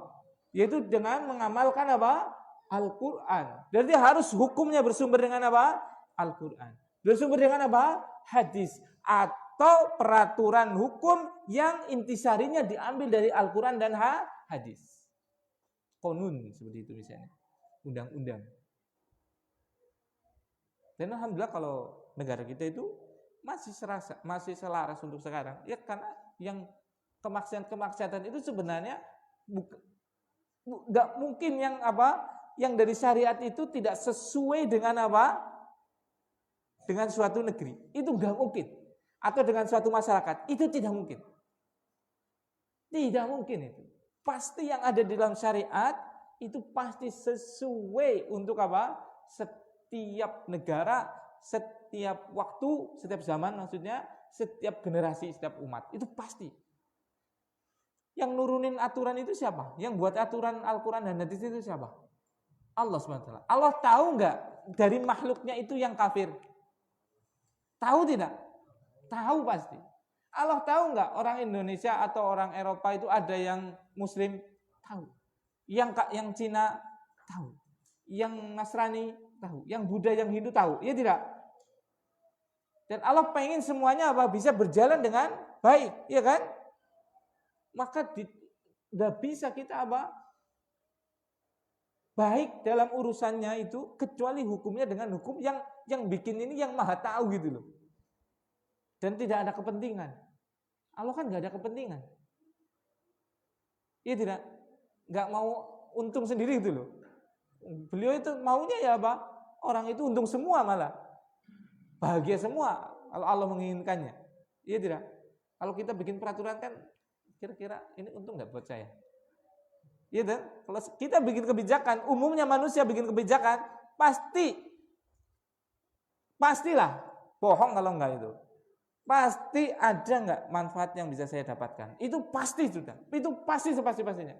Yaitu dengan mengamalkan apa? Al-Qur'an. Berarti harus hukumnya bersumber dengan apa? Al-Qur'an. Bersumber dengan apa? Hadis atau peraturan hukum yang intisarinya diambil dari Al-Quran dan hadis. Konun seperti itu misalnya. Undang-undang. Dan alhamdulillah kalau negara kita itu masih selaras untuk sekarang. Ya karena yang kemaksiatan itu sebenarnya nggak mungkin yang dari syariat itu tidak sesuai dengan apa? Dengan suatu negeri, itu nggak mungkin. Atau dengan suatu masyarakat, itu tidak mungkin. Tidak mungkin itu. Pasti yang ada di dalam syariat, itu pasti sesuai untuk apa? Setiap negara, setiap waktu, setiap zaman maksudnya, setiap generasi, setiap umat. Itu pasti. Yang nurunin aturan itu siapa? Yang buat aturan Al-Quran dan hadis itu siapa? Allah SWT. Allah tahu nggak dari makhluknya itu yang kafir? Tahu tidak? Tahu pasti. Allah tahu nggak orang Indonesia atau orang Eropa itu ada yang Muslim? Tahu. Yang Cina tahu. Yang Nasrani tahu. Yang Buddha, yang Hindu tahu. Iya tidak? Dan Allah pengen semuanya apa? Bisa berjalan dengan baik, iya kan? Maka nggak bisa kita apa? Baik dalam urusannya itu kecuali hukumnya dengan hukum yang bikin ini yang maha tahu gitu loh. Dan tidak ada kepentingan. Allah kan nggak ada kepentingan. Iya tidak? Nggak mau untung sendiri gitu loh. Beliau itu maunya ya apa? Orang itu untung semua malah. Bahagia semua kalau Allah menginginkannya. Iya tidak? Kalau kita bikin peraturan kan kira-kira ini untung nggak buat saya? Iya tidak? Kalau kita bikin kebijakan, umumnya manusia bikin kebijakan, pastilah bohong kalau enggak itu. Pasti ada nggak manfaat yang bisa saya dapatkan? Itu pasti sudah. Itu pasti sepasti-pastinya.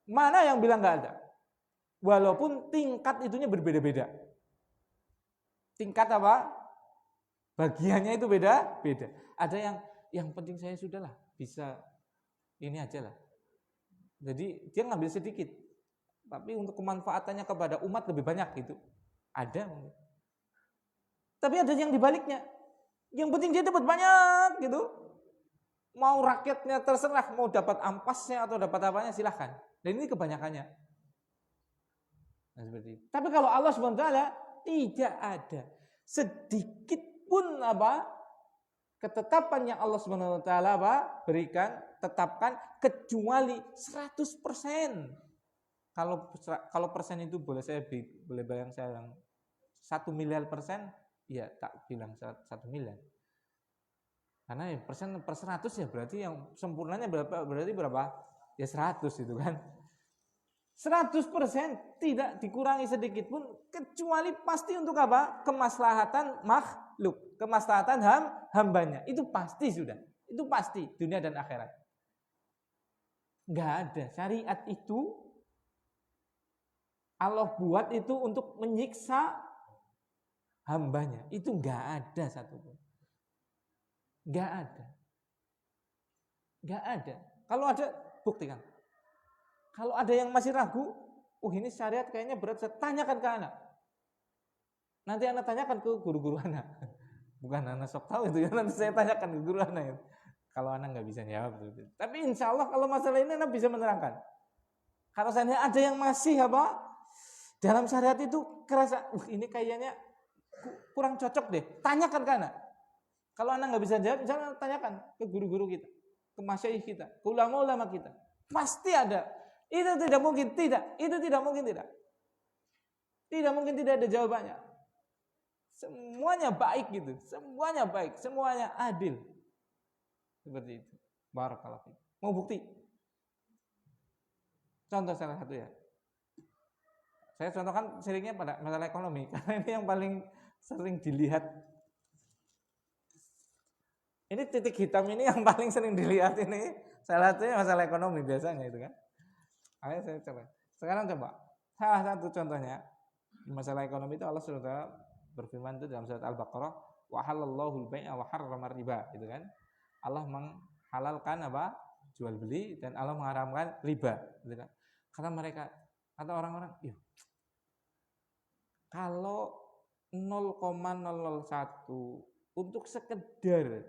Mana yang bilang nggak ada? Walaupun tingkat itunya berbeda-beda. Tingkat apa? Bagiannya itu beda-beda. Ada yang penting saya sudahlah bisa ini aja lah. Jadi dia ngambil sedikit. Tapi untuk kemanfaatannya kepada umat lebih banyak gitu. Ada. Tapi ada yang dibaliknya. Yang penting dia dapat banyak gitu. Mau rakyatnya terserah, mau dapat ampasnya atau dapat apanya silahkan. Dan ini kebanyakannya. Nah, seperti itu. Tapi kalau Allah SWT tidak ada sedikit pun ketetapan yang Allah SWT berikan, tetapkan kecuali 100%. Kalau persen itu boleh bayang saya yang 1 miliar persen. Ya tak bilang 1 miliar. Karena ya persen per 100 ya berarti yang sempurnanya berarti berapa? Ya 100 itu kan. 100% tidak dikurangi sedikit pun kecuali pasti untuk apa? Kemaslahatan makhluk, kemaslahatan hambanya. Itu pasti sudah. Itu pasti dunia dan akhirat. Enggak ada syariat itu Allah buat itu untuk menyiksa hambanya, itu nggak ada satupun, nggak ada. Kalau ada buktikan. Kalau ada yang masih ragu, ini syariat kayaknya berat, saya tanyakan ke anak. Nanti anak tanyakan ke guru-guru anak, bukan anak sok tahu itu ya. Nanti saya tanyakan ke guru anak ya. Kalau anak nggak bisa jawab, tapi insya Allah kalau masalah ini anak bisa menerangkan. Kalau seandainya ada yang masih dalam syariat itu kerasa, ini kayaknya kurang cocok deh, tanyakan ke anak. Kalau anak nggak bisa jawab, misalnya tanyakan ke guru-guru kita, ke masyaikh kita, ke ulama-ulama kita. Pasti ada. Itu tidak mungkin tidak. Itu tidak mungkin tidak. Tidak mungkin tidak ada jawabannya. Semuanya baik gitu, semuanya baik, semuanya adil. Seperti itu. Barakallahu fiik. Mau bukti? Contoh salah satu ya. Saya contohkan seringnya pada masalah ekonomi karena ini yang paling sering dilihat Ini titik hitam ini yang paling sering dilihat ini. Salah satunya masalah ekonomi biasanya itu kan. Ayo saya coba. Sekarang coba. Salah satu contohnya masalah ekonomi itu Allah SWT berfirman itu dalam surat Al-Baqarah, wa halallahu al-bai'a wa harrama riba, gitu kan. Allah menghalalkan apa? Jual beli, dan Allah mengharamkan riba, gitu kan. Kata mereka, kata orang-orang, kalau 0,001 untuk sekedar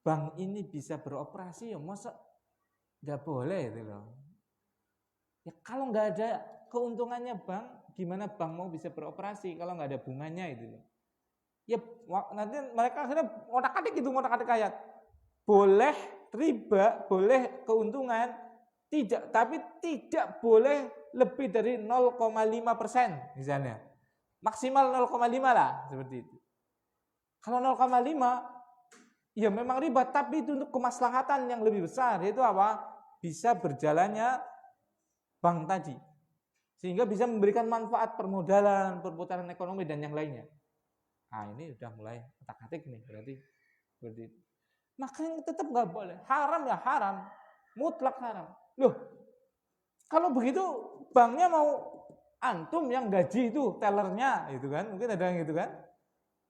bank ini bisa beroperasi, ya masa nggak boleh itu loh. Ya kalau nggak ada keuntungannya bank, gimana bank mau bisa beroperasi kalau nggak ada bunganya itu loh. Ya nanti mereka akhirnya ngotak-atik ayat. Boleh riba, boleh keuntungan, tapi tidak boleh lebih dari 0,5% misalnya. Maksimal 0,5 lah, seperti itu. Kalau 0,5 ya memang riba, tapi itu untuk kemaslahatan yang lebih besar, yaitu apa? Bisa berjalannya bank tadi, sehingga bisa memberikan manfaat permodalan, perputaran ekonomi dan yang lainnya. Nah ini udah mulai otak-atik nih, berarti seperti itu. Makanya tetap nggak boleh, haram ya haram, mutlak haram. Loh, kalau begitu banknya mau antum yang gaji itu tellernya, itu kan? Mungkin ada yang gitu kan?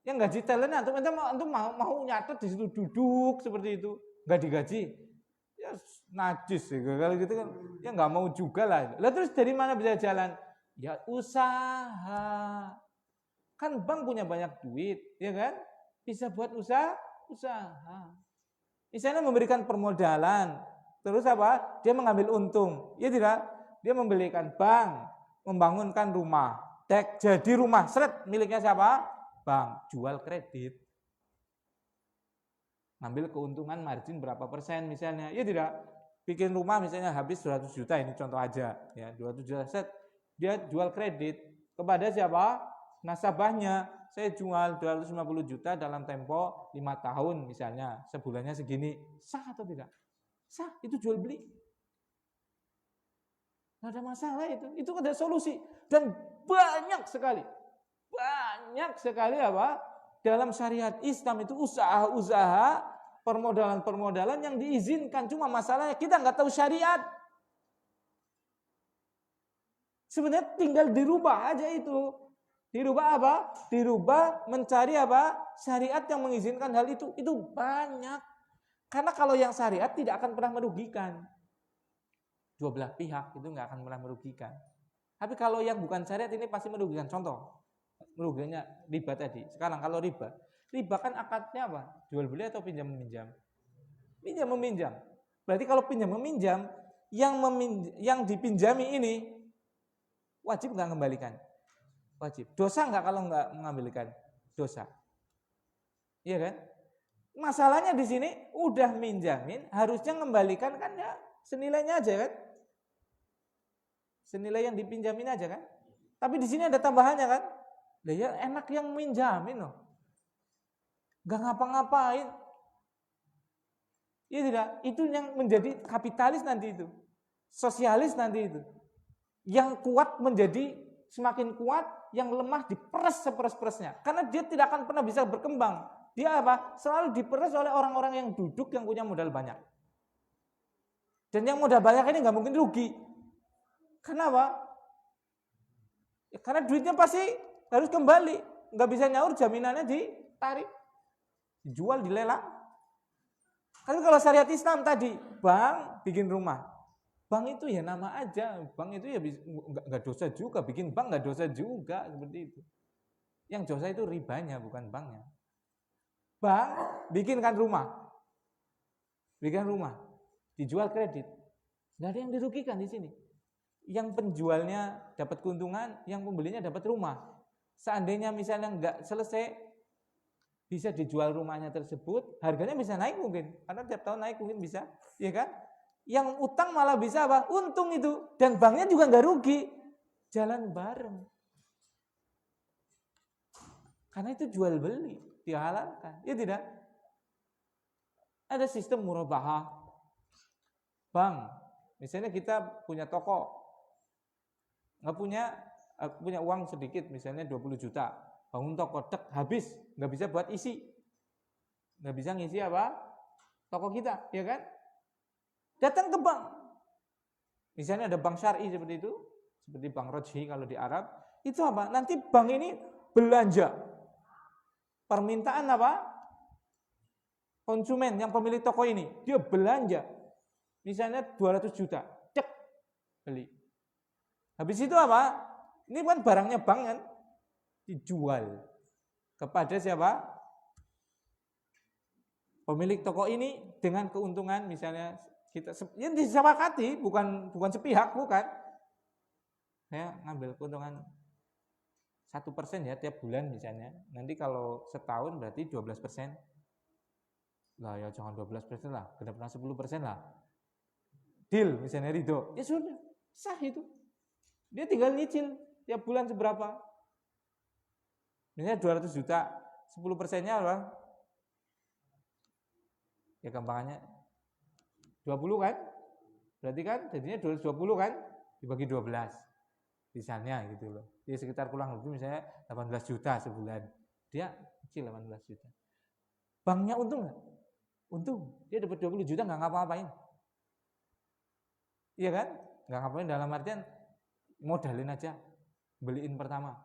Yang gaji talentnya antum mau nyatet di situ duduk seperti itu, nggak digaji, ya najis ya, kalau gitu kan, ya nggak mau juga lah. Lah terus dari mana bisa jalan? Ya usaha, kan bank punya banyak duit, ya kan, bisa buat usaha. Misalnya memberikan permodalan, terus apa? Dia mengambil untung, ya tidak? Dia membelikan bank, membangunkan rumah, jadi rumah, seret miliknya siapa? Bank, jual kredit, ngambil keuntungan margin berapa persen misalnya, ya tidak, bikin rumah misalnya habis 200 juta, ini contoh aja ya, 200 juta set, dia jual kredit kepada siapa? Nasabahnya, saya jual 250 juta dalam tempo 5 tahun misalnya, sebulannya segini, sah atau tidak? Sah, itu jual beli, nggak ada masalah, itu ada solusi, dan banyak sekali apa dalam syariat Islam itu usaha-usaha permodalan yang diizinkan. Cuma masalahnya kita nggak tahu syariat. Sebenarnya tinggal dirubah aja itu. Dirubah apa? Dirubah mencari apa? Syariat yang mengizinkan hal itu. Itu banyak. Karena kalau yang syariat tidak akan pernah merugikan. Dua belah pihak itu nggak akan pernah merugikan. Tapi kalau yang bukan syariat ini pasti merugikan. Contoh, merugikannya riba tadi. Sekarang kalau riba kan akadnya apa? Jual beli atau pinjam meminjam? Pinjam meminjam. Berarti kalau pinjam meminjam, yang dipinjami ini wajib nggak mengembalikan? Wajib. Dosa nggak kalau nggak mengambilkan? Dosa. Iya kan? Masalahnya di sini udah minjamin, harusnya mengembalikan kan ya senilainya aja kan? Senilai yang dipinjamin aja kan? Tapi di sini ada tambahannya kan? Lah ya enak yang minjamin loh. Gak ngapa-ngapain. Iya tidak? Itu yang menjadi kapitalis nanti itu. Sosialis nanti itu. Yang kuat menjadi semakin kuat, yang lemah diperes seperes-peresnya. Karena dia tidak akan pernah bisa berkembang. Dia apa? Selalu diperes oleh orang-orang yang duduk yang punya modal banyak. Dan yang modal banyak ini gak mungkin rugi. Kenapa? Ya, karena duitnya pasti harus kembali, nggak bisa nyaur, jaminannya ditarik, dijual, dilelang. Tapi kalau syariat Islam tadi, bank bikin rumah, bank itu ya nama aja, bank itu ya nggak dosa juga, bikin bank nggak dosa juga, seperti itu. Yang dosa itu ribanya, bukan banknya. Bank bikinkan rumah, dijual kredit, nggak ada yang dirugikan di sini. Yang penjualnya dapat keuntungan, yang pembelinya dapat rumah. Seandainya misalnya nggak selesai, bisa dijual rumahnya tersebut, harganya bisa naik mungkin, karena tiap tahun naik mungkin bisa, ya kan? Yang utang malah bisa apa? Untung itu, dan banknya juga nggak rugi, jalan bareng. Karena itu jual beli, dihalalkan, ya tidak? Ada sistem murabahah, bank, misalnya kita punya toko, nggak punya uang sedikit, misalnya 20 juta, bangun toko, habis, nggak bisa buat isi, nggak bisa ngisi apa? toko kita, ya kan? Datang ke bank. Misalnya ada bank syar'i seperti itu, seperti bank Rajhi kalau di Arab, itu apa? Nanti bank ini belanja. Permintaan apa? Konsumen yang pemilik toko ini, dia belanja. Misalnya 200 juta, cek, beli. Habis itu apa? Ini kan barangnya bank kan, dijual kepada siapa? Pemilik toko ini dengan keuntungan misalnya kita yang disepakati, bukan sepihak, bukan. Saya ngambil keuntungan 1% ya tiap bulan misalnya. Nanti kalau setahun berarti 12%. Lah ya jangan 12% lah, genaplah 10% lah. Deal misalnya ridho. Ya sudah, sah itu. Dia tinggal nyicil tiap bulan seberapa. Misalnya 200 juta, 10%-nya apa? Ya gampangannya 20 kan? Berarti kan jadinya 220 kan? Dibagi 12. Misalnya gitu loh. Dia sekitar kurang lebih misalnya 18 juta sebulan. Dia kecil 18 juta. Banknya untung nggak? Untung. Dia dapat 20 juta nggak ngapa-ngapain. Iya kan? Nggak ngapain dalam artian modalin aja. Beliin pertama.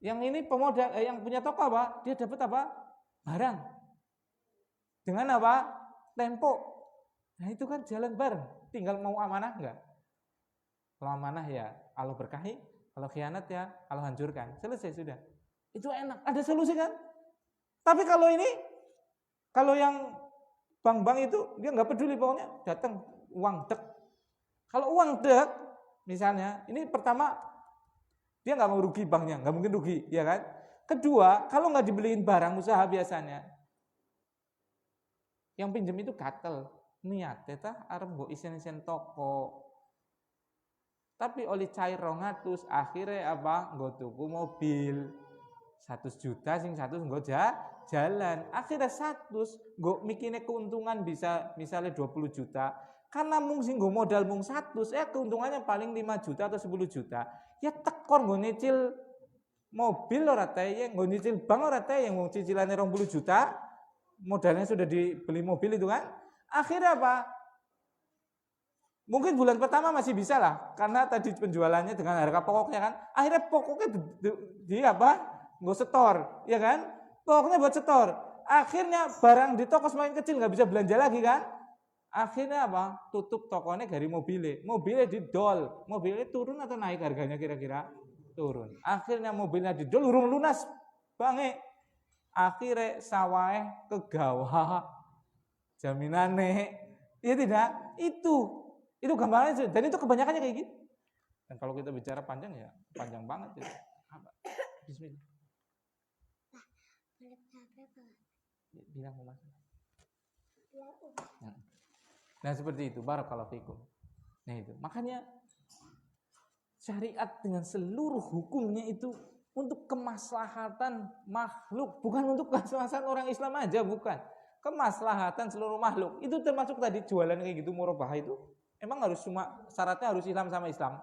Yang ini pemodal, yang punya toko apa? Dia dapat apa? Barang. Dengan apa? Tempo. Nah itu kan jalan bareng. Tinggal mau amanah enggak? Kalau amanah ya Allah berkahi, kalau khianat ya Allah hancurkan. Selesai sudah. Itu enak. Ada solusi kan? Tapi kalau ini, kalau yang bank-bank itu dia nggak peduli pokoknya datang uang dek. Kalau uang dek, misalnya ini pertama dia nggak mau rugi banknya, nggak mungkin rugi, ya kan? Kedua, kalau nggak dibeliin barang usaha biasanya, yang pinjem itu gatel, niat, teta arep mbok isen-isen toko. Tapi oleh cair 200, akhirnya apa? Nggo tuku mobil 100 juta, sing 100 nggo jalan. Akhirnya 100 nggo mikirnya keuntungan bisa misalnya 20 juta. Karena mung sing nggo modal mung 100, keuntungannya paling 5 juta atau 10 juta. Ya tekor nggo nyicil mobil ora teh, nggo nyicil bank ora teh yang wong cicilannya 20 juta. Modalnya sudah dibeli mobil itu kan. Akhirnya apa? Mungkin bulan pertama masih bisa lah, karena tadi penjualannya dengan harga pokoknya kan. Akhirnya pokoknya di apa? Nggak setor, ya kan? Pokoknya buat setor. Akhirnya barang di toko semakin kecil, nggak bisa belanja lagi kan? Akhirnya apa? Tutup tokonya dari mobilnya. Mobilnya didol. Mobilnya turun atau naik harganya kira-kira? Turun. Akhirnya mobilnya didol, urung lunas. Bange. Akhirnya sawah ke gawah. Jaminannya. Iya tidak? Itu gambarannya, dan itu kebanyakannya kayak gitu. Dan kalau kita bicara panjang ya panjang banget ya. Bismillah. Bilang mau masuk. Nah seperti itu, barakallahu fikum. Nah itu, makanya syariat dengan seluruh hukumnya itu untuk kemaslahatan makhluk, bukan untuk kemaslahatan orang Islam aja, bukan. Kemaslahatan seluruh makhluk. Itu termasuk tadi jualan kayak gitu murabah itu. Emang harus cuma syaratnya harus Islam sama Islam?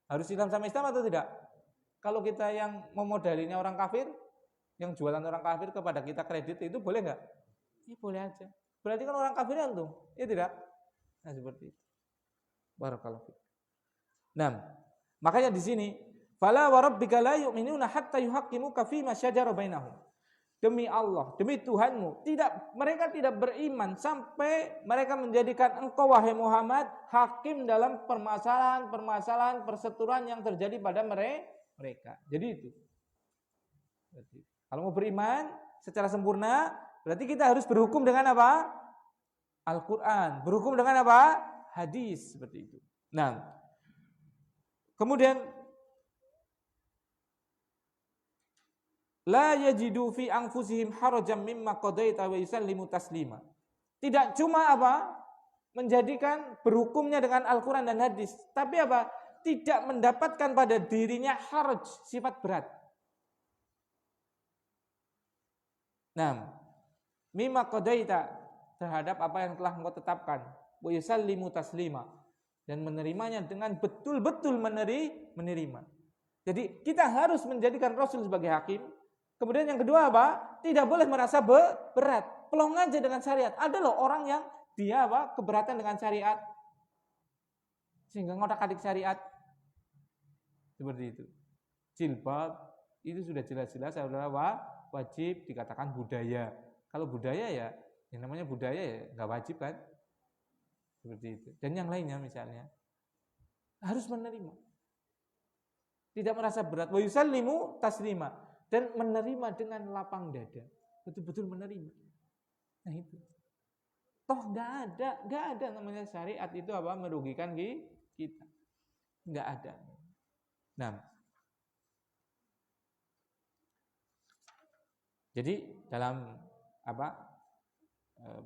Harus Islam sama Islam atau tidak? Kalau kita yang memodalinya orang kafir, yang jualan orang kafir kepada kita kredit itu boleh nggak? Ya boleh aja. Berarti kan orang kafir yang tuh, ya tidak? Nah seperti itu. Barakallahu fiik. Nah, makanya di sini, fala wa rabbika la yu'minuna hatta yuhaqqimuka fima syajara bainahum. Demi Allah, demi Tuhanmu, mereka tidak beriman sampai mereka menjadikan engkau wahai Muhammad hakim dalam permasalahan perseturuan yang terjadi pada mereka. Jadi itu. Kalau mau beriman secara sempurna, berarti kita harus berhukum dengan apa? Al-Quran. Berhukum dengan apa? Hadis, seperti itu. Nah, kemudian la yajidu fi anfusihim harajan mimma qadaita wa yusallimu taslima. Tidak cuma apa? Menjadikan berhukumnya dengan Al-Quran dan hadis, tapi apa? Tidak mendapatkan pada dirinya haraj, sifat berat. Nah, mimma qadaita, terhadap apa yang telah engkau tetapkan, wa yusallimu taslima, dan menerimanya dengan betul-betul menerima. Jadi kita harus menjadikan Rasul sebagai hakim. Kemudian yang kedua apa? Tidak boleh merasa berat. plong aja dengan syariat. Ada loh orang yang dia keberatan dengan syariat sehingga ngotak-atik syariat seperti itu. Jilbab itu sudah jelas-jelas adalah wajib dikatakan budaya. Kalau budaya ya yang namanya budaya ya nggak wajib kan, seperti itu. Dan yang lainnya misalnya harus menerima, tidak merasa berat. Wa yusallimu taslima, dan menerima dengan lapang dada, betul-betul menerima. Nah itu. Toh nggak ada namanya syariat itu merugikan kita, nggak ada. Nah, jadi dalam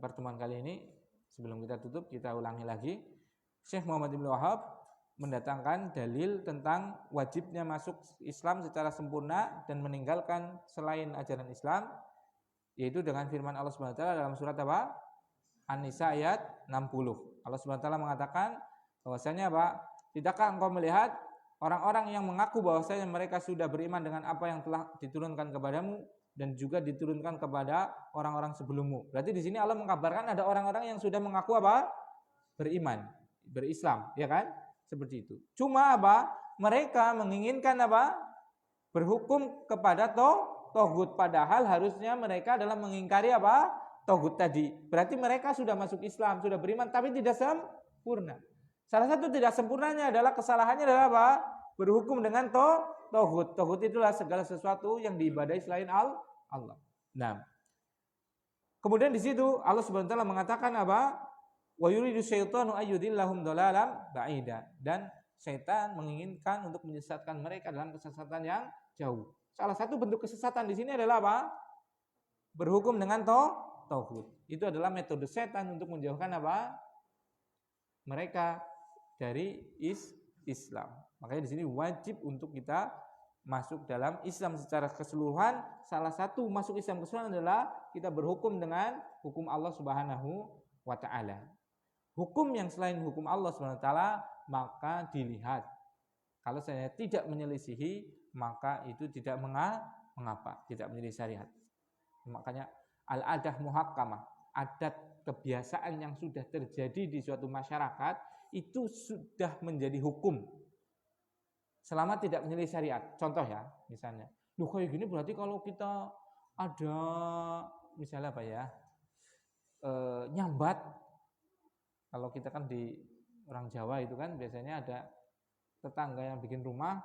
pertemuan kali ini sebelum kita tutup kita ulangi lagi, Syekh Muhammad Ibn Wahab mendatangkan dalil tentang wajibnya masuk Islam secara sempurna dan meninggalkan selain ajaran Islam, yaitu dengan firman Allah Subhanahu wa taala dalam surat An-Nisa ayat 60. Allah Subhanahu wa taala mengatakan bahwasanya tidakkah engkau melihat orang-orang yang mengaku bahwasanya mereka sudah beriman dengan apa yang telah diturunkan kepadamu dan juga diturunkan kepada orang-orang sebelummu. Berarti di sini Allah mengkabarkan ada orang-orang yang sudah mengaku beriman, berislam, ya kan? Seperti itu. Cuma mereka menginginkan berhukum kepada toghut, padahal harusnya mereka adalah mengingkari toghut tadi. Berarti mereka sudah masuk Islam, sudah beriman, tapi tidak sempurna. Salah satu tidak sempurnanya adalah kesalahannya adalah berhukum dengan toghut. Toghut itulah segala sesuatu yang diibadahi selain Allah. Nah, kemudian di situ Allah Subhanahu wa taala mengatakan wa yuridu syaitanu ayyudillahum dhalalan ba'ida, dan syaitan menginginkan untuk menyesatkan mereka dalam kesesatan yang jauh. Salah satu bentuk kesesatan di sini adalah berhukum dengan toghut. Itu adalah metode setan untuk menjauhkan mereka dari Islam. Makanya di sini wajib untuk kita masuk dalam Islam secara keseluruhan. Salah satu masuk Islam keseluruhan adalah kita berhukum dengan hukum Allah Subhanahu wa taala. Hukum yang selain hukum Allah Subhanahu wa taala maka dilihat. Kalau saya tidak menyelisihi, maka itu tidak mengapa, tidak menjadi syariat. Makanya al-adah muhakkamah, adat kebiasaan yang sudah terjadi di suatu masyarakat itu sudah menjadi hukum selama tidak menjadi syariat. Contoh ya, misalnya, loh kayak gini berarti kalau kita ada misalnya nyambat. Kalau kita kan di orang Jawa itu kan biasanya ada tetangga yang bikin rumah,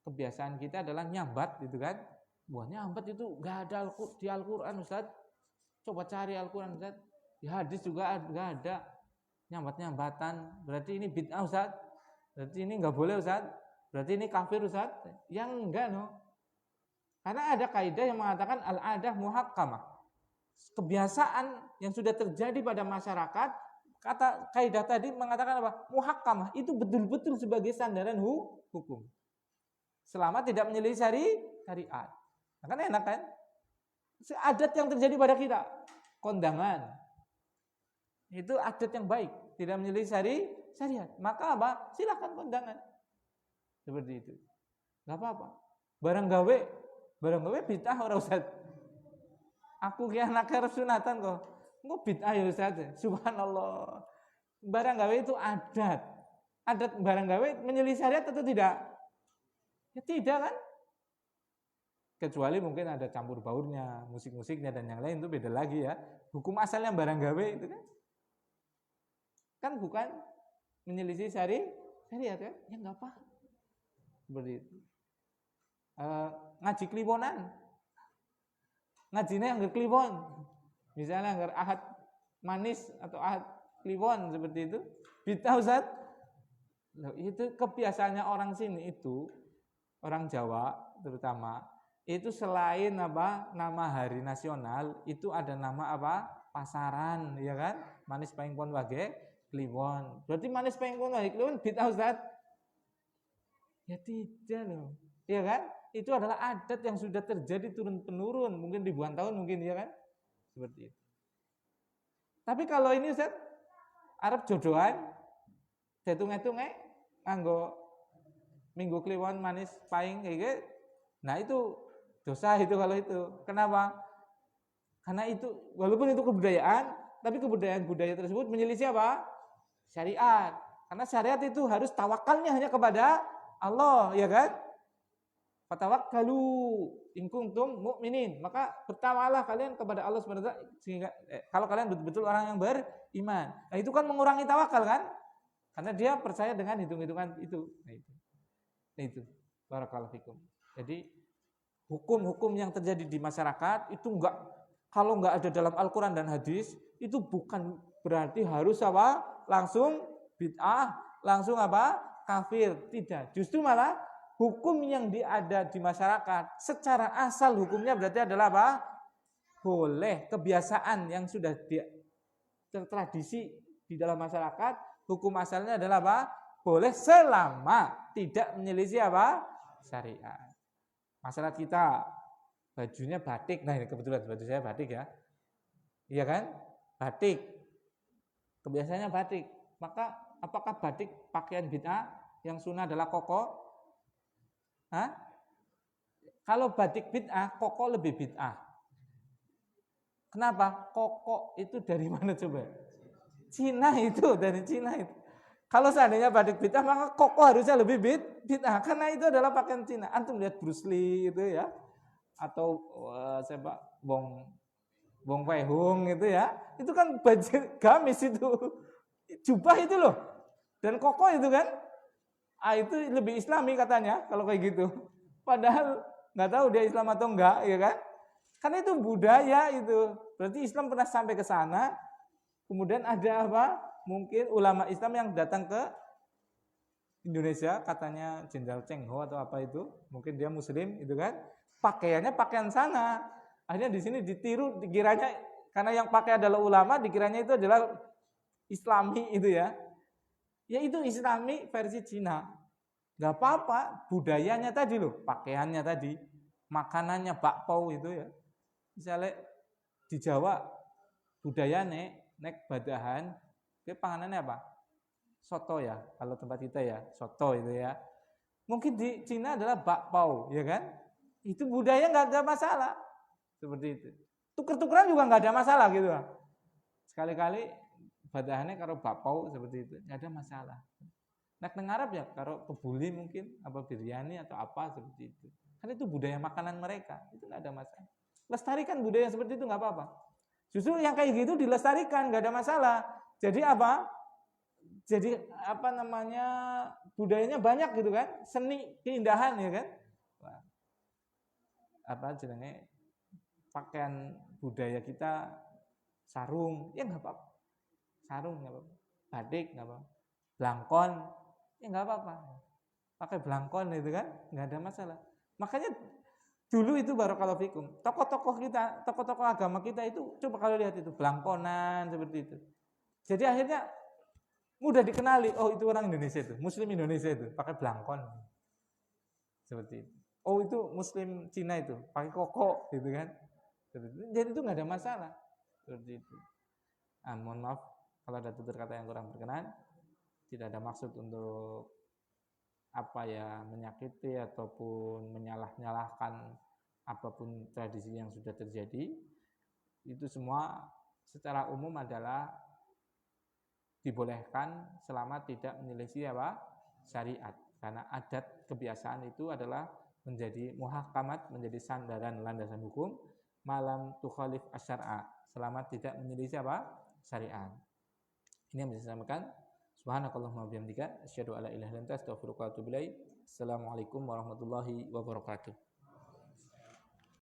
kebiasaan kita adalah nyambat gitu kan. Wah, nyambat itu nggak ada di Al-Quran, Ustaz. Coba cari Al-Quran, Ustaz. Di hadis juga nggak ada nyambat-nyambatan. Berarti ini bid'ah, Ustaz. Berarti ini nggak boleh, Ustaz. Berarti ini kafir, Ustaz. Yang enggak, no. Karena ada kaidah yang mengatakan al-adah muhakkamah. Kebiasaan yang sudah terjadi pada masyarakat, kata kaidah tadi mengatakan muhakkamah, itu betul-betul sebagai sandaran hukum. Selama tidak menyelisihi syariat. Nah, kan enak kan? Adat yang terjadi pada kita, kondangan. Itu adat yang baik, tidak menyelisihi syariat. Maka silakan kondangan. Seperti itu. Enggak apa-apa. Barang gawe bid'ah ora Ustaz. Aku ki anak arep sunatan kok. Engko bid'ah ya Ustaz. Subhanallah. Barang gawe itu adat. Adat barang gawe menyelisih syariat atau tidak? Ya tidak kan? Kecuali mungkin ada campur baurnya, musik-musiknya dan yang lain itu beda lagi ya. Hukum asalnya barang gawe itu kan bukan menyelisih syariat kan? Ya enggak apa. Seperti itu. Ngaji kliwonan. Ngajinya yang kliwon. Misalnya anggar ahad manis atau ahad kliwon seperti itu. Bid'ah Ustaz. Loh, itu kebiasaannya orang sini itu, orang Jawa terutama, itu selain nama hari nasional, itu ada nama pasaran, ya kan? Manis paing pon wage kliwon. Berarti manis paing pon wage kliwon bid'ah Ustaz. Ya tidak loh. Ya kan? Itu adalah adat yang sudah terjadi turun-temurun, mungkin ribuan tahun mungkin, ya kan? Seperti itu. Tapi kalau ini Ustaz, Arab jodohan, detung-etung nganggo minggu kliwon manis paing kayak gitu. Nah, itu dosa itu kalau itu. Kenapa? Karena itu walaupun itu kebudayaan, tapi kebudayaan budaya tersebut menyelisih apa? Syariat. Karena syariat itu harus tawakalnya hanya kepada Allah, ya kan? Fatawakkalu in kuntum mu'minin. Maka bertawalah kalian kepada Allah SWT sehingga kalau kalian betul-betul orang yang beriman. Nah, itu kan mengurangi tawakal kan? Karena dia percaya dengan hitung-hitungan itu. Nah, itu. Barakallahu fikum. Jadi hukum-hukum yang terjadi di masyarakat itu kalau enggak ada dalam Al-Qur'an dan hadis, itu bukan berarti harus apa? Langsung bid'ah, langsung apa? Kafir. Tidak. Justru malah hukum yang ada di masyarakat secara asal hukumnya berarti adalah apa? Boleh. Kebiasaan yang sudah tertradisi di dalam masyarakat, hukum asalnya adalah apa? Boleh selama tidak menyelisih apa? Syariat. Masyarakat kita bajunya batik. Nah, ini kebetulan baju saya batik ya. Iya kan? Batik. Kebiasaannya batik. Maka apakah batik pakaian bid'ah? Yang sunnah adalah koko? Hah? Kalau batik bid'ah, koko lebih bid'ah. Kenapa? Koko itu dari mana coba? Cina itu, dari Cina itu. Kalau seandainya batik bid'ah, maka koko harusnya lebih bid'ah. Karena itu adalah pakaian Cina. Antum lihat Bruce Lee itu ya. Atau siapa? Wong Fei Hung itu ya. Itu kan baju gamis itu. Jubah itu loh. Dan koko itu kan. Itu lebih islami katanya kalau kayak gitu. Padahal nggak tahu dia Islam atau enggak, ya kan? Karena itu budaya itu. Berarti Islam pernah sampai ke sana. Kemudian ada apa? Mungkin ulama Islam yang datang ke Indonesia, katanya Jenderal Cheng Ho atau apa itu. Mungkin dia Muslim, itu kan? Pakaiannya pakaian sana. Akhirnya di sini ditiru, dikiranya karena yang pakai adalah ulama, dikiranya itu adalah Islami itu ya. Ya itu Islami versi Cina. Gak apa-apa, budayanya tadi loh, pakaiannya tadi, makanannya bakpao itu ya. Misalnya di Jawa budayanya nek badahan, itu panganannya apa? Soto ya, kalau tempat kita ya, soto itu ya. Mungkin di Cina adalah bakpao, ya kan? Itu budaya nggak ada masalah, seperti itu. Tuker-tukeran juga nggak ada masalah gitu. Sekali-kali badahannya kalau bakpao seperti itu, nggak ada masalah. Nek neng Arab ya, kalau kebuli mungkin, apa biryani atau apa seperti itu. Kan itu budaya makanan mereka, itu nggak ada masalah. Lestarikan budaya seperti itu nggak apa-apa. Justru yang kayak gitu dilestarikan, nggak ada masalah. Jadi apa? Jadi apa namanya, budayanya banyak gitu kan, seni keindahan ya kan. Apa jenenge pakaian budaya kita sarung, ya nggak apa-apa. Sarung nggak apa-apa, batik nggak apa-apa, blangkon, ya nggak apa-apa. Pakai blangkon itu kan, nggak ada masalah. Makanya dulu itu barakallahu fikum, tokoh-tokoh kita, tokoh-tokoh agama kita itu coba kalau lihat itu blangkonan seperti itu. Jadi akhirnya mudah dikenali, oh itu orang Indonesia itu, Muslim Indonesia itu pakai blangkon seperti itu. Oh itu Muslim Cina itu pakai koko gitu kan. Jadi itu nggak ada masalah seperti itu. Mohon maaf kalau ada tutur kata yang kurang berkenan, tidak ada maksud untuk apa ya, menyakiti ataupun menyalah-nyalahkan apapun tradisi yang sudah terjadi. Itu semua secara umum adalah dibolehkan selama tidak menyelisih apa? Syariat. Karena adat kebiasaan itu adalah menjadi muhakamat, menjadi sandaran landasan hukum, malam tukhalif asyara, selama tidak menyelisih apa? Syariat. Ini yang bisa saya sampaikan. Subhanakallahumma wabihamdika asyhadu alla ilaha illa anta astaghfiruka wa atubu ilaik. Assalamualaikum warahmatullahi wabarakatuh.